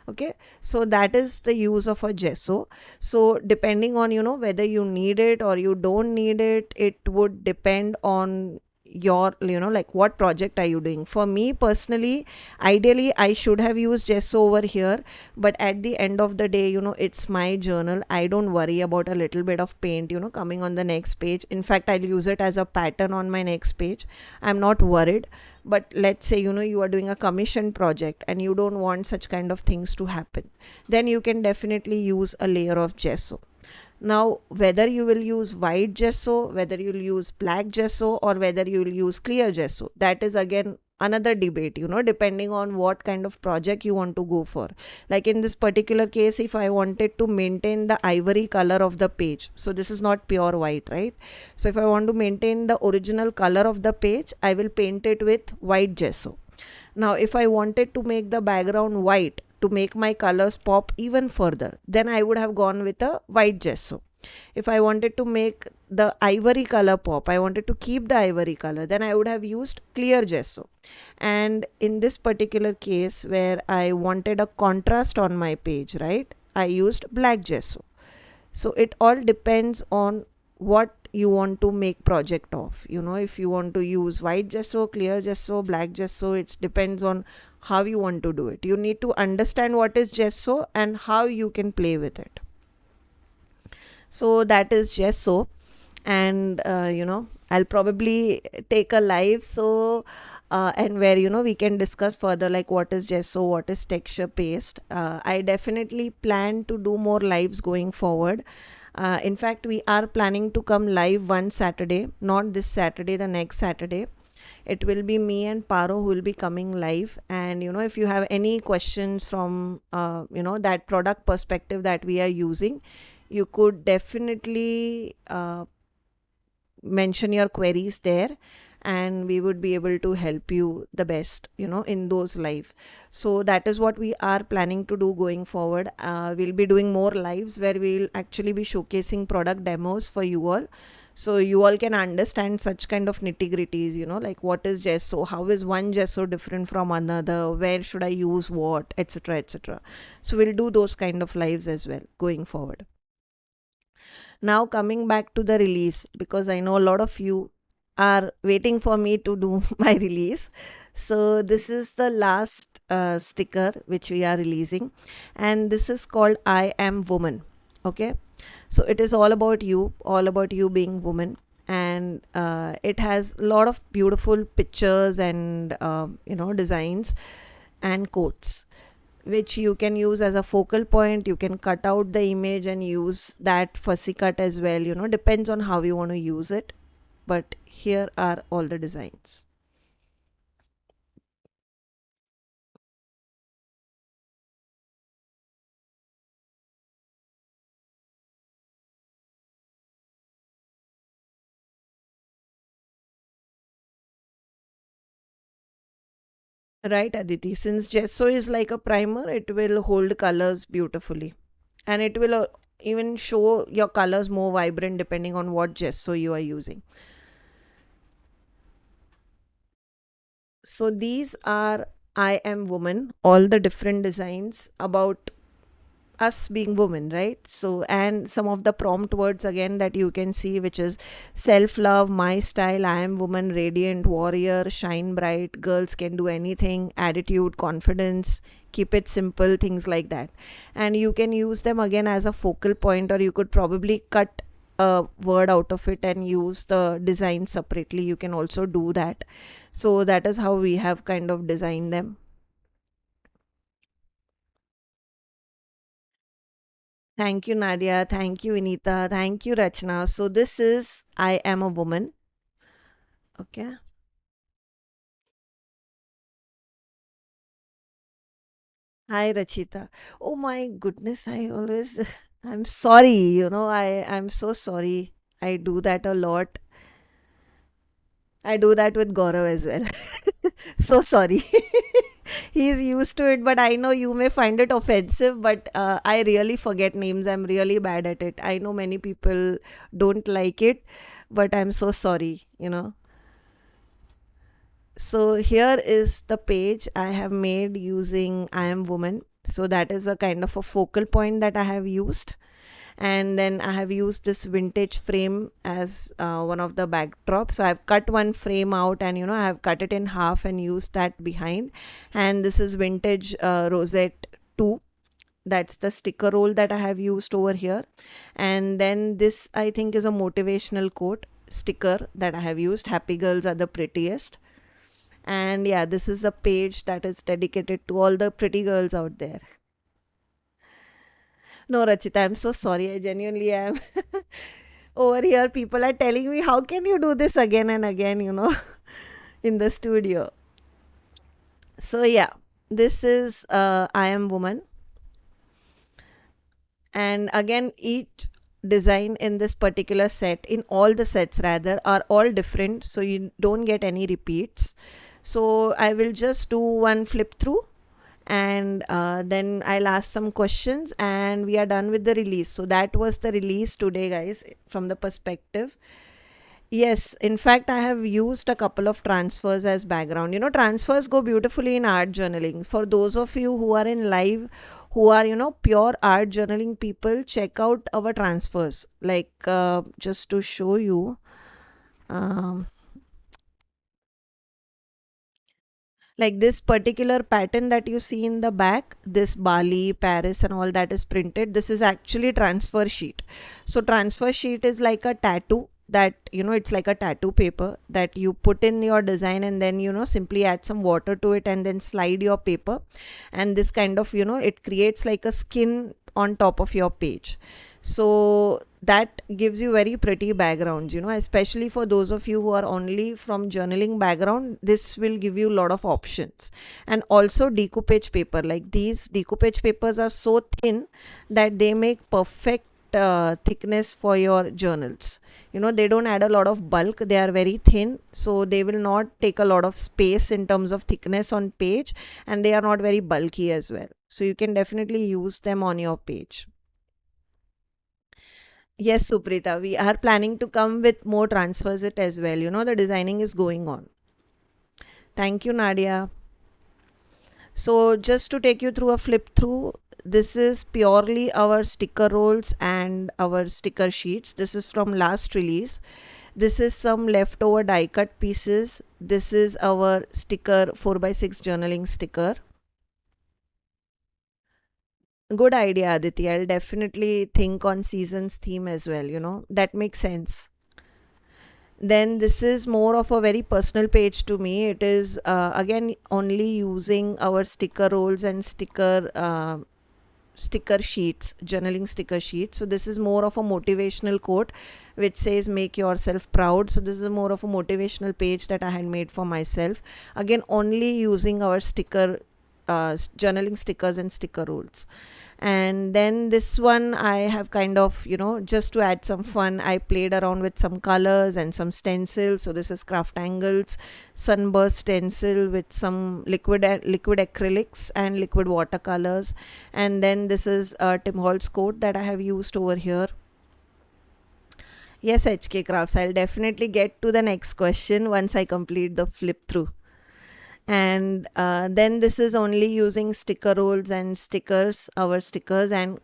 Okay, so that is the use of a gesso. So depending on, whether you need it or you don't need it, it would depend on your, like what project are you doing. For me personally, ideally I should have used gesso over here, but at the end of the day, it's my journal. I don't worry about a little bit of paint, coming on the next page. In fact, I'll use it as a pattern on my next page. I'm not worried. But let's say, you are doing a commission project and you don't want such kind of things to happen, then you can definitely use a layer of gesso. Now, whether you will use white gesso, whether you'll use black gesso, or whether you will use clear gesso, that is again another debate, depending on what kind of project you want to go for. Like in this particular case, if I wanted to maintain the ivory color of the page, so this is not pure white, right? So if I want to maintain the original color of the page, I will paint it with white gesso. Now, if I wanted to make the background white to make my colors pop even further, then I would have gone with a white gesso. If I wanted to make the ivory color pop, I wanted to keep the ivory color, then I would have used clear gesso. And in this particular case where I wanted a contrast on my page, right, I used black gesso. So it all depends on what you want to make project of. If you want to use white gesso, clear gesso, black gesso, it depends on how you want to do it. You need to understand what is gesso and how you can play with it. So that is gesso. And I'll probably take a live, so and where we can discuss further, like what is gesso, what is texture paste. I definitely plan to do more lives going forward. In fact, we are planning to come live one Saturday, not this Saturday, the next Saturday. It will be me and Paro who will be coming live. And if you have any questions from that product perspective that we are using, you could definitely mention your queries there, and we would be able to help you the best in those live. So that is what we are planning to do going forward. We'll be doing more lives where we'll actually be showcasing product demos for you all, so you all can understand such kind of nitty-gritties, like what is gesso, how is one gesso different from another, where should I use what, etc, etc. So we'll do those kind of lives as well going forward. Now coming back to the release, because I know a lot of you are waiting for me to do my release. So this is the last sticker which we are releasing, and this is called I Am Woman. Okay, so it is all about you being woman, and it has a lot of beautiful pictures and designs and quotes, which you can use as a focal point. You can cut out the image and use that fussy cut as well, depends on how you want to use it. But here are all the designs. Right, Aditi, since gesso is like a primer, it will hold colors beautifully, and it will even show your colors more vibrant depending on what gesso you are using. So these are I Am Woman, all the different designs about us being women, right? So, and some of the prompt words again that you can see, which is self love, my style, I am woman, radiant, warrior, shine bright, girls can do anything, attitude, confidence, keep it simple, things like that. And you can use them again as a focal point, or you could probably cut a word out of it and use the design separately. You can also do that. So that is how we have kind of designed them. Thank you, Nadia. Thank you, Vinita. Thank you, Rachna. So, this is I Am a Woman. Okay. Hi, Rachita. Oh my goodness. I always, I'm sorry. I'm so sorry. I do that a lot. I do that with Gaurav as well. So sorry. He's used to it, but I know you may find it offensive, but I really forget names. I'm really bad at it. I know many people don't like it, but I'm so sorry. So here is the page I have made using I Am Woman. So that is a kind of a focal point that I have used. And then I have used this vintage frame as one of the backdrops. So I've cut one frame out, and I have cut it in half and used that behind. And this is vintage Rosette 2. That's the sticker roll that I have used over here. And then this, I think, is a motivational quote sticker that I have used. Happy girls are the prettiest. And yeah, this is a page that is dedicated to all the pretty girls out there. No, Rachita, I'm so sorry. I genuinely am. Over here, people are telling me, how can you do this again and again, in the studio? So, yeah, this is I Am Woman. And again, each design in this particular set, in all the sets rather, are all different. So, you don't get any repeats. So, I will just do one flip through, and then I'll ask some questions, and we are done with the release. So that was the release today, guys, from the perspective. Yes, in fact, I have used a couple of transfers as background. Transfers go beautifully in art journaling. For those of you who are in live, who are, pure art journaling people, check out our transfers. Like, just to show you, um, like this particular pattern that you see in the back, this Bali, Paris and all that is printed. This is actually transfer sheet. So transfer sheet is like a tattoo that, it's like a tattoo paper that you put in your design, and then, simply add some water to it and then slide your paper. And this kind of, it creates like a skin on top of your page. So that gives you very pretty backgrounds, especially for those of you who are only from journaling background. This will give you a lot of options. And also decoupage paper, like these decoupage papers are so thin that they make perfect thickness for your journals. They don't add a lot of bulk, they are very thin, so they will not take a lot of space in terms of thickness on page, and they are not very bulky as well. So you can definitely use them on your page. Yes, Suprita, we are planning to come with more transfers it as well. The designing is going on. Thank you, Nadia. So just to take you through a flip through, this is purely our sticker rolls and our sticker sheets. This is from last release. This is some leftover die cut pieces. This is our sticker 4x6 journaling sticker. Good idea, Aditi. I'll definitely think on seasons theme as well. That makes sense. Then this is more of a very personal page to me. It is again only using our sticker rolls and sticker sheets, journaling sticker sheets. So this is more of a motivational quote which says make yourself proud. So this is more of a motivational page that I had made for myself, again only using our sticker journaling stickers and sticker rolls. And then this one I have kind of, just to add some fun, I played around with some colors and some stencils. So this is CrafTangles sunburst stencil with some liquid acrylics and liquid watercolors. And then this is Tim Holtz quote that I have used over here. Yes, HK Crafts, I'll definitely get to the next question once I complete the flip through. And then this is only using sticker rolls and stickers, our stickers and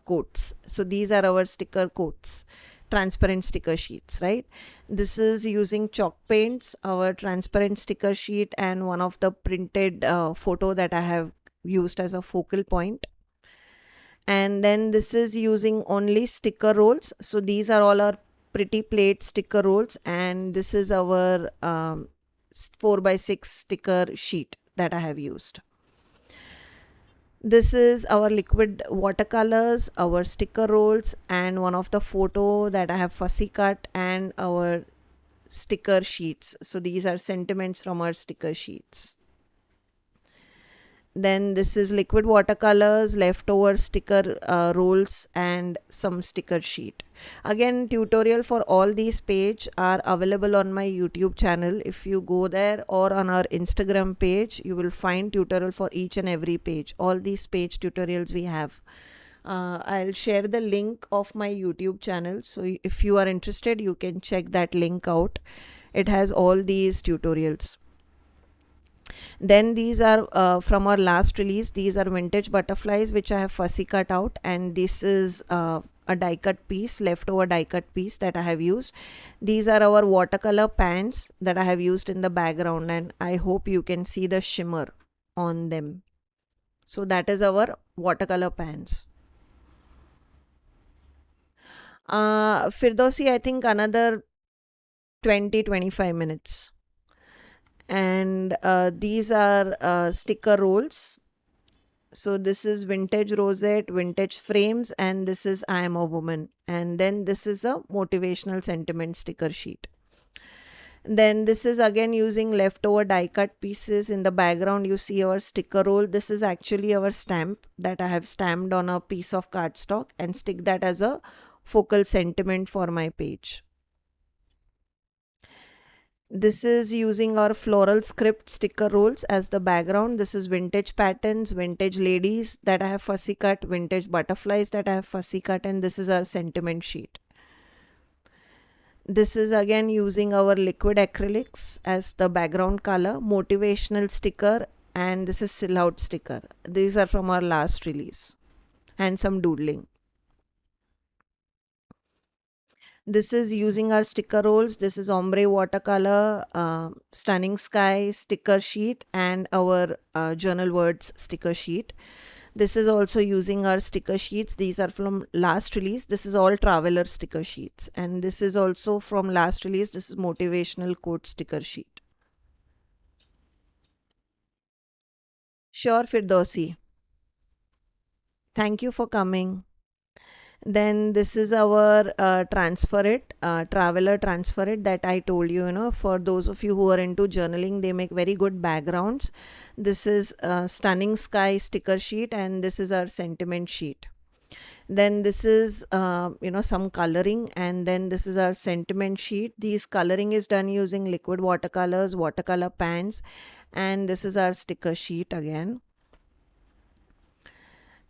quotes. So these are our sticker quotes, transparent sticker sheets, right? This is using chalk paints, our transparent sticker sheet, and one of the printed photo that I have used as a focal point. And then this is using only sticker rolls. So these are all our pretty plate sticker rolls, and this is our 4x6 sticker sheet that I have used. This is our liquid watercolors, our sticker rolls, and one of the photo that I have fussy cut, and our sticker sheets. So these are sentiments from our sticker sheets. Then this is liquid watercolors, leftover sticker rolls, and some sticker sheet. Again, tutorial for all these page are available on my YouTube channel. If you go there or on our Instagram page, you will find tutorial for each and every page. All these page tutorials we have. I'll share the link of my YouTube channel. So if you are interested, you can check that link out. It has all these tutorials. Then these are from our last release. These are vintage butterflies which I have fussy cut out, and this is a die cut piece, leftover die cut piece that I have used. These are our watercolor pans that I have used in the background, and I hope you can see the shimmer on them. So that is our watercolor pans. Firdausi, I think another 20-25 minutes. And these are sticker rolls. So this is vintage rosette, vintage frames, and this is I am a woman. And then this is a motivational sentiment sticker sheet. Then this is again using leftover die cut pieces. In the background you see our sticker roll. This is actually our stamp that I have stamped on a piece of cardstock and stick that as a focal sentiment for my page. This is using our Floral Script sticker rolls as the background. This is vintage patterns, vintage ladies that I have fussy cut, vintage butterflies that I have fussy cut, and this is our sentiment sheet. This is again using our liquid acrylics as the background color, motivational sticker, and this is silhouette sticker. These are from our last release, and some doodling. This is using our sticker rolls. This is Ombre Watercolor, Stunning Sky sticker sheet, and our journal words sticker sheet. This is also using our sticker sheets. These are from last release. This is all traveler sticker sheets. And this is also from last release. This is motivational quote sticker sheet. Sure, Firdausi. Thank you for coming. Then this is our transfer it, traveler transfer it that I told you, for those of you who are into journaling, they make very good backgrounds. This is Stunning Sky sticker sheet, and this is our sentiment sheet. Then this is some coloring, and then this is our sentiment sheet. This coloring is done using liquid watercolors, watercolor pans, and this is our sticker sheet again.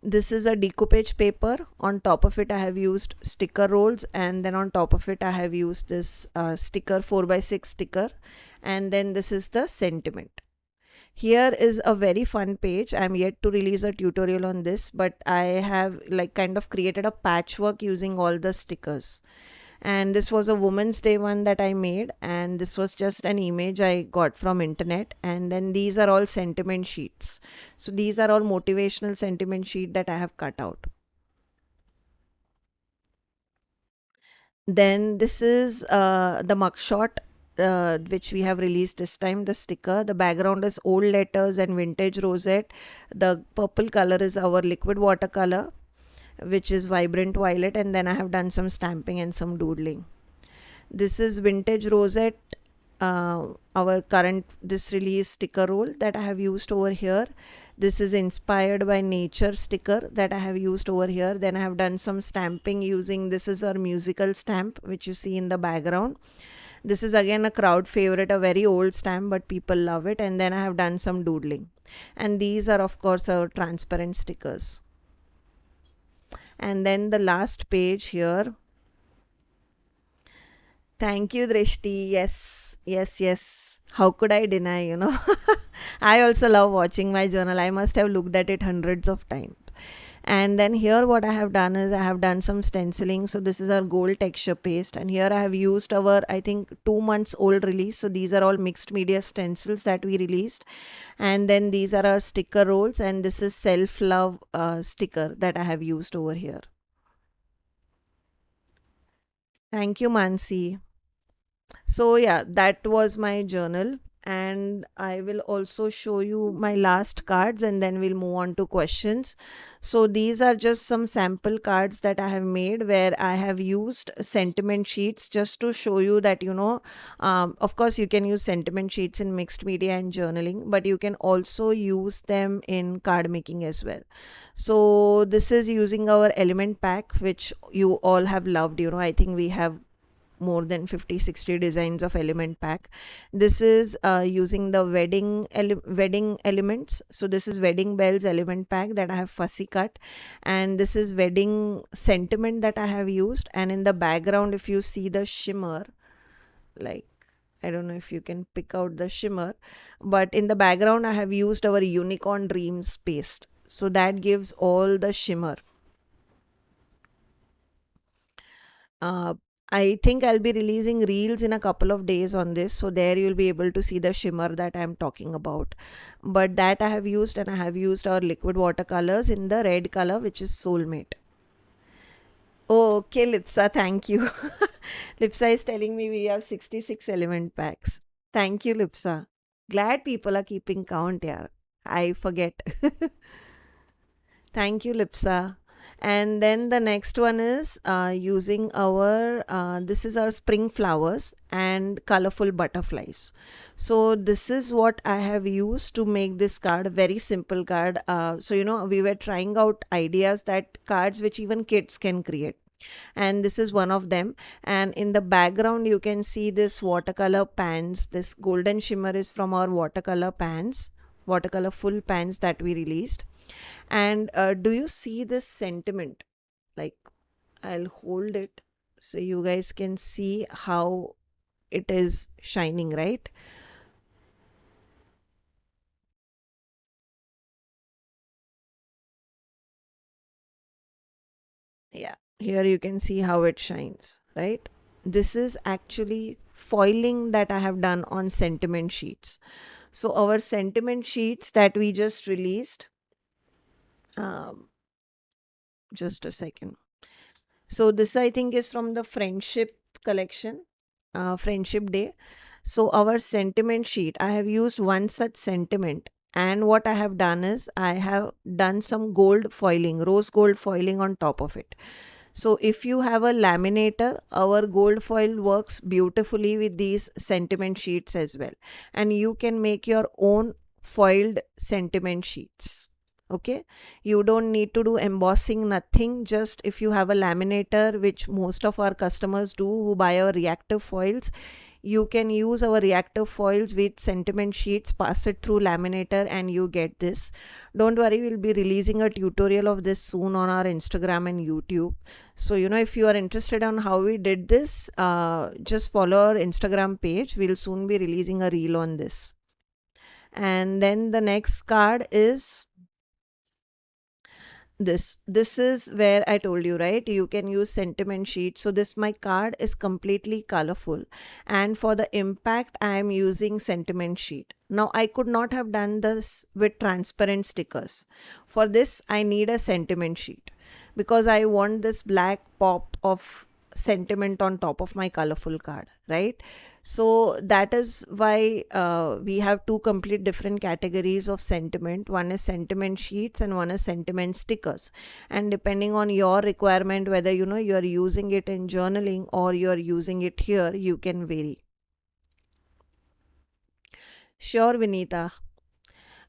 This is a decoupage paper. On top of it I have used sticker rolls, and then on top of it I have used this sticker 4x6 sticker, and then this is the sentiment. Here is a very fun page. I'm yet to release a tutorial on this, but I have kind of created a patchwork using all the stickers. And this was a Women's Day one that I made, and this was just an image I got from internet. And then these are all sentiment sheets. So these are all motivational sentiment sheet that I have cut out. Then this is the mugshot which we have released this time, the sticker. The background is old letters and vintage rosette. The purple color is our liquid watercolor, which is vibrant violet, and then I have done some stamping and some doodling. This is vintage rosette, our current this release sticker roll that I have used over here. This is inspired by nature sticker that I have used over here. Then I have done some stamping using, this is our musical stamp which you see in the background. This is again a crowd favorite, a very old stamp, but people love it. And then I have done some doodling, and these are of course our transparent stickers. And then the last page here. Thank you, Drishti. Yes. How could I deny, I also love watching my journal. I must have looked at it hundreds of times. And then here what I have done is I have done some stenciling. So this is our gold texture paste, and here I have used our, I think, 2 months old release. So these are all mixed media stencils that we released. And then these are our sticker rolls, and this is self-love sticker that I have used over here. Thank you, Mansi. So yeah, that was my journal, and I will also show you my last cards, and then we'll move on to questions. So these are just some sample cards that I have made where I have used sentiment sheets just to show you that, of course you can use sentiment sheets in mixed media and journaling, but you can also use them in card making as well. So this is using our element pack, which you all have loved. I think we have more than 50-60 designs of element pack. This is using the wedding elements. So this is wedding bells element pack that I have fussy cut, and this is wedding sentiment that I have used. And in the background, if you see the shimmer, I don't know if you can pick out the shimmer, but in the background I have used our Unicorn Dreams paste. So that gives all the shimmer. Uh, I think I'll be releasing reels in a couple of days on this, so there you'll be able to see the shimmer that I'm talking about. But that I have used, and I have used our liquid watercolors in the red color, which is Soulmate. Oh, okay, Lipsa, thank you. Lipsa is telling me we have 66 element packs. Thank you, Lipsa. Glad people are keeping count, yeah. I forget. Thank you, Lipsa. And then the next one is using our, this is our spring flowers and colorful butterflies. So this is what I have used to make this card, a very simple card. So, we were trying out ideas that cards which even kids can create. And this is one of them. And in the background, you can see this watercolor pans. This golden shimmer is from our watercolor pans, watercolor full pans that we released. And do you see this sentiment? Like, I'll hold it so you guys can see how it is shining, right? Yeah, here you can see how it shines, right? This is actually foiling that I have done on sentiment sheets. So our sentiment sheets that we just released, um, just a second. So this I think is from the Friendship collection, Friendship Day. So our sentiment sheet, I have used one such sentiment. And what I have done is I have done some gold foiling, rose gold foiling on top of it. So if you have a laminator, our gold foil works beautifully with these sentiment sheets as well. And you can make your own foiled sentiment sheets. Okay, you don't need to do embossing, nothing. Just if you have a laminator, which most of our customers do who buy our reactive foils, you can use our reactive foils with sentiment sheets, pass it through laminator, and you get this. Don't worry, we'll be releasing a tutorial of this soon on our Instagram and YouTube. So if you are interested on how we did this, just follow our Instagram page. We'll soon be releasing a reel on this. And then the next card is this is where I told you, right, you can use sentiment sheet. So this, my card is completely colorful, and for the impact I am using sentiment sheet. Now I could not have done this with transparent stickers. For this I need a sentiment sheet because I want this black pop of sentiment on top of my colorful card, right? So that is why we have two complete different categories of sentiment. One is sentiment sheets and one is sentiment stickers. And depending on your requirement, whether you are using it in journaling or you are using it here, you can vary. Sure, Vinita.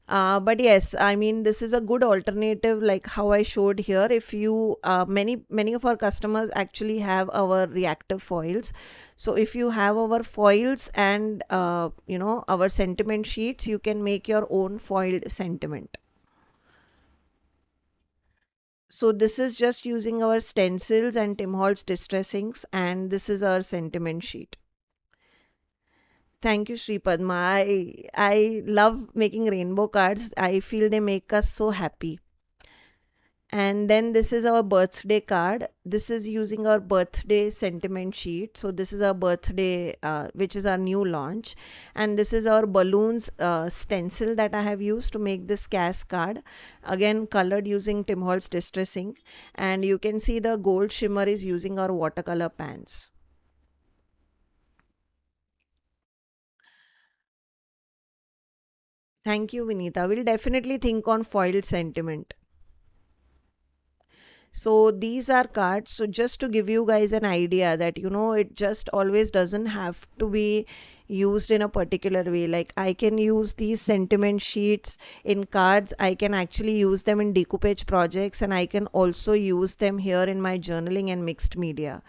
But yes, I mean, this is a good alternative, like how I showed here. If you, many of our customers actually have our reactive foils. So if you have our foils and, our sentiment sheets, you can make your own foiled sentiment. So this is just using our stencils and Tim Holtz distress inks, and this is our sentiment sheet. Thank you, Sri Padma. I love making rainbow cards. I feel they make us so happy. And then this is our birthday card. This is using our birthday sentiment sheet. So this is our birthday, which is our new launch. And this is our balloons stencil that I have used to make this CAS card. Again, colored using Tim Holtz distress ink. And you can see the gold shimmer is using our watercolor pans. Thank you, Vinita. We'll definitely think on foiled sentiment. So these are cards. So just to give you guys an idea that, it just always doesn't have to be used in a particular way. Like I can use these sentiment sheets in cards. I can actually use them in decoupage projects, and I can also use them here in my journaling and mixed media.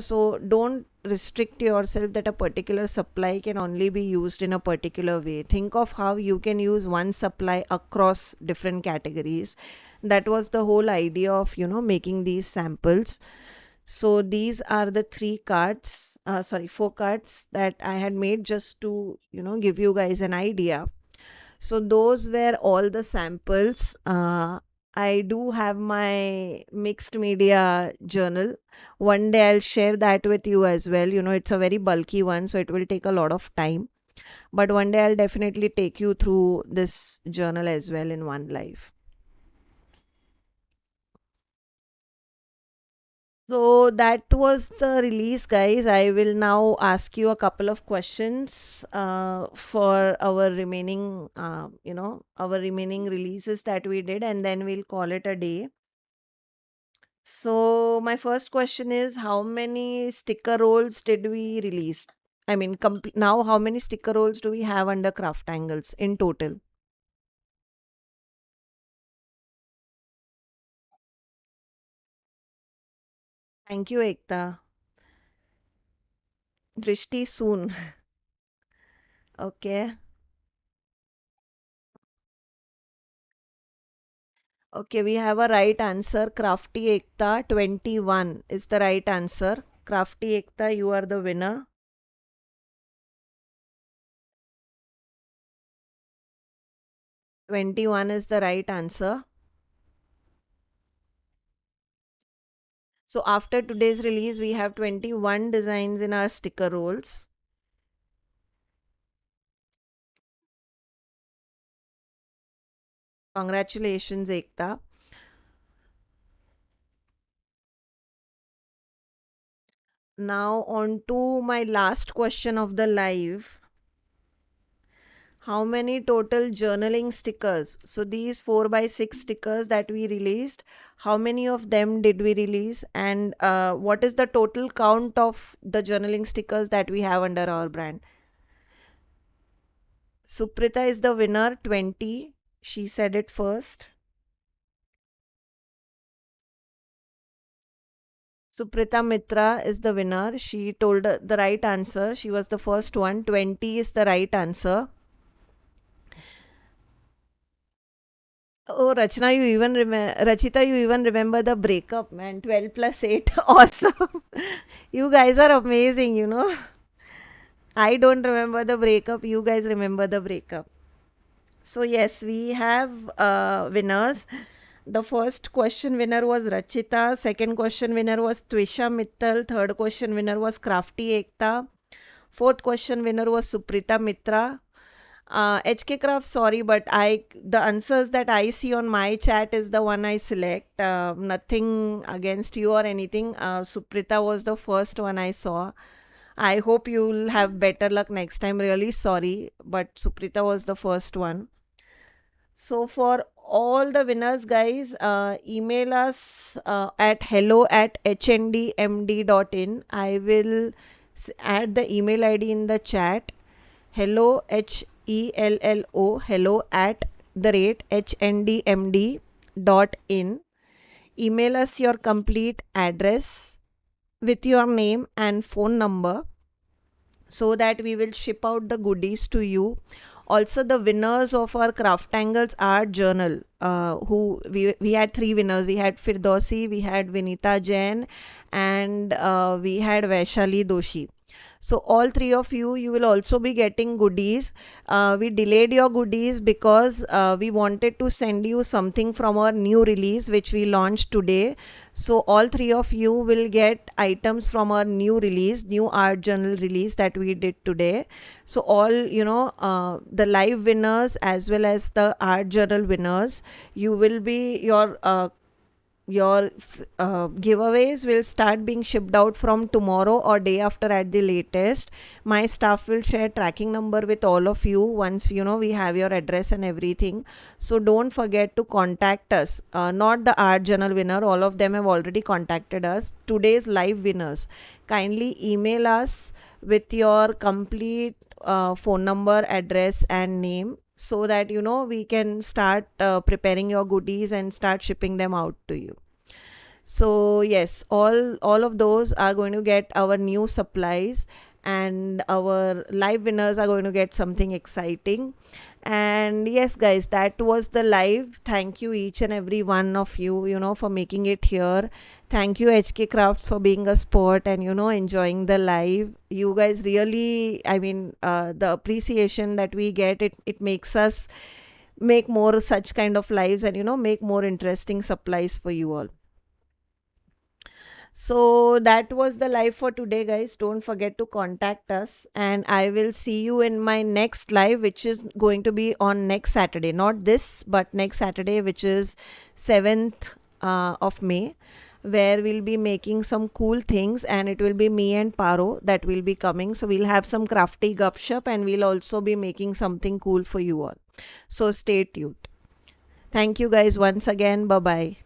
So don't restrict yourself that a particular supply can only be used in a particular way. Think of how you can use one supply across different categories. That was the whole idea of making these samples. So these are the four cards that I had made just to, give you guys an idea. So those were all the samples. I do have my mixed media journal. One day I'll share that with you as well. It's a very bulky one, so it will take a lot of time. But one day I'll definitely take you through this journal as well in one live. So that was the release, guys. I will now ask you a couple of questions for our remaining, our remaining releases that we did, and then we'll call it a day. So my first question is, how many sticker rolls did we release? I mean, now how many sticker rolls do we have under CrafTangles in total? Thank you, Ekta. Drishti soon. Okay. Okay, we have a right answer. Crafty Ekta 21 is the right answer. Crafty Ekta, you are the winner. 21 is the right answer. So after today's release, we have 21 designs in our sticker rolls. Congratulations, Ekta. Now on to my last question of the live. How many total journaling stickers? So these 4x6 stickers that we released, how many of them did we release? And what is the total count of the journaling stickers that we have under our brand? Suprita is the winner, 20. She said it first. Suprita Mitra is the winner. She told the right answer. She was the first one. 20 is the right answer. Oh, Rachita, you even remember the breakup, man. 12 plus 8. Awesome. You guys are amazing. I don't remember the breakup. You guys remember the breakup. So, yes, we have winners. The first question winner was Rachita. Second question winner was Twisha Mittal. Third question winner was Crafty Ekta. Fourth question winner was Suprita Mitra. HK Craft, sorry, but the answers that I see on my chat is the one I select. Nothing against you or anything. Suprita was the first one I saw. I hope you'll have better luck next time. Really sorry, but Suprita was the first one. So for all the winners, guys, email us at hello@hndmd.in. I will add the email ID in the chat. Hello, hello at the rate hdmd.in. Email us your complete address with your name and phone number so that we will ship out the goodies to you. Also, the winners of our CrafTangles art journal, who we had three winners. We had Firdausi, we had Vinita Jain, and we had Vaishali Doshi. So all three of you will also be getting goodies. We delayed your goodies because we wanted to send you something from our new release which we launched today. So all three of you will get items from our new release, new art journal release that we did today. So all the live winners as well as the art journal winners, you will be your giveaways will start being shipped out from tomorrow or day after at the latest. My staff will share tracking number with all of you once we have your address and everything. So don't forget to contact us. Not the art journal winner, all of them have already contacted us. Today's live winners, kindly email us with your complete phone number, address and name, so that we can start preparing your goodies and start shipping them out to you. So yes, all of those are going to get our new supplies, and our live winners are going to get something exciting. And yes, guys, that was the live. Thank you each and every one of you, for making it here. Thank you, HK Crafts, for being a sport and, enjoying the live. You guys really, I mean, the appreciation that we get, it makes us make more such kind of lives and, make more interesting supplies for you all. So that was the live for today, guys. Don't forget to contact us, and I will see you in my next live, which is going to be on next Saturday. Not this, but next Saturday, which is 7th of May, where we'll be making some cool things, and it will be me and Paro that will be coming. So we'll have some crafty gupshup, and we'll also be making something cool for you all. So stay tuned. Thank you, guys, once again. Bye bye.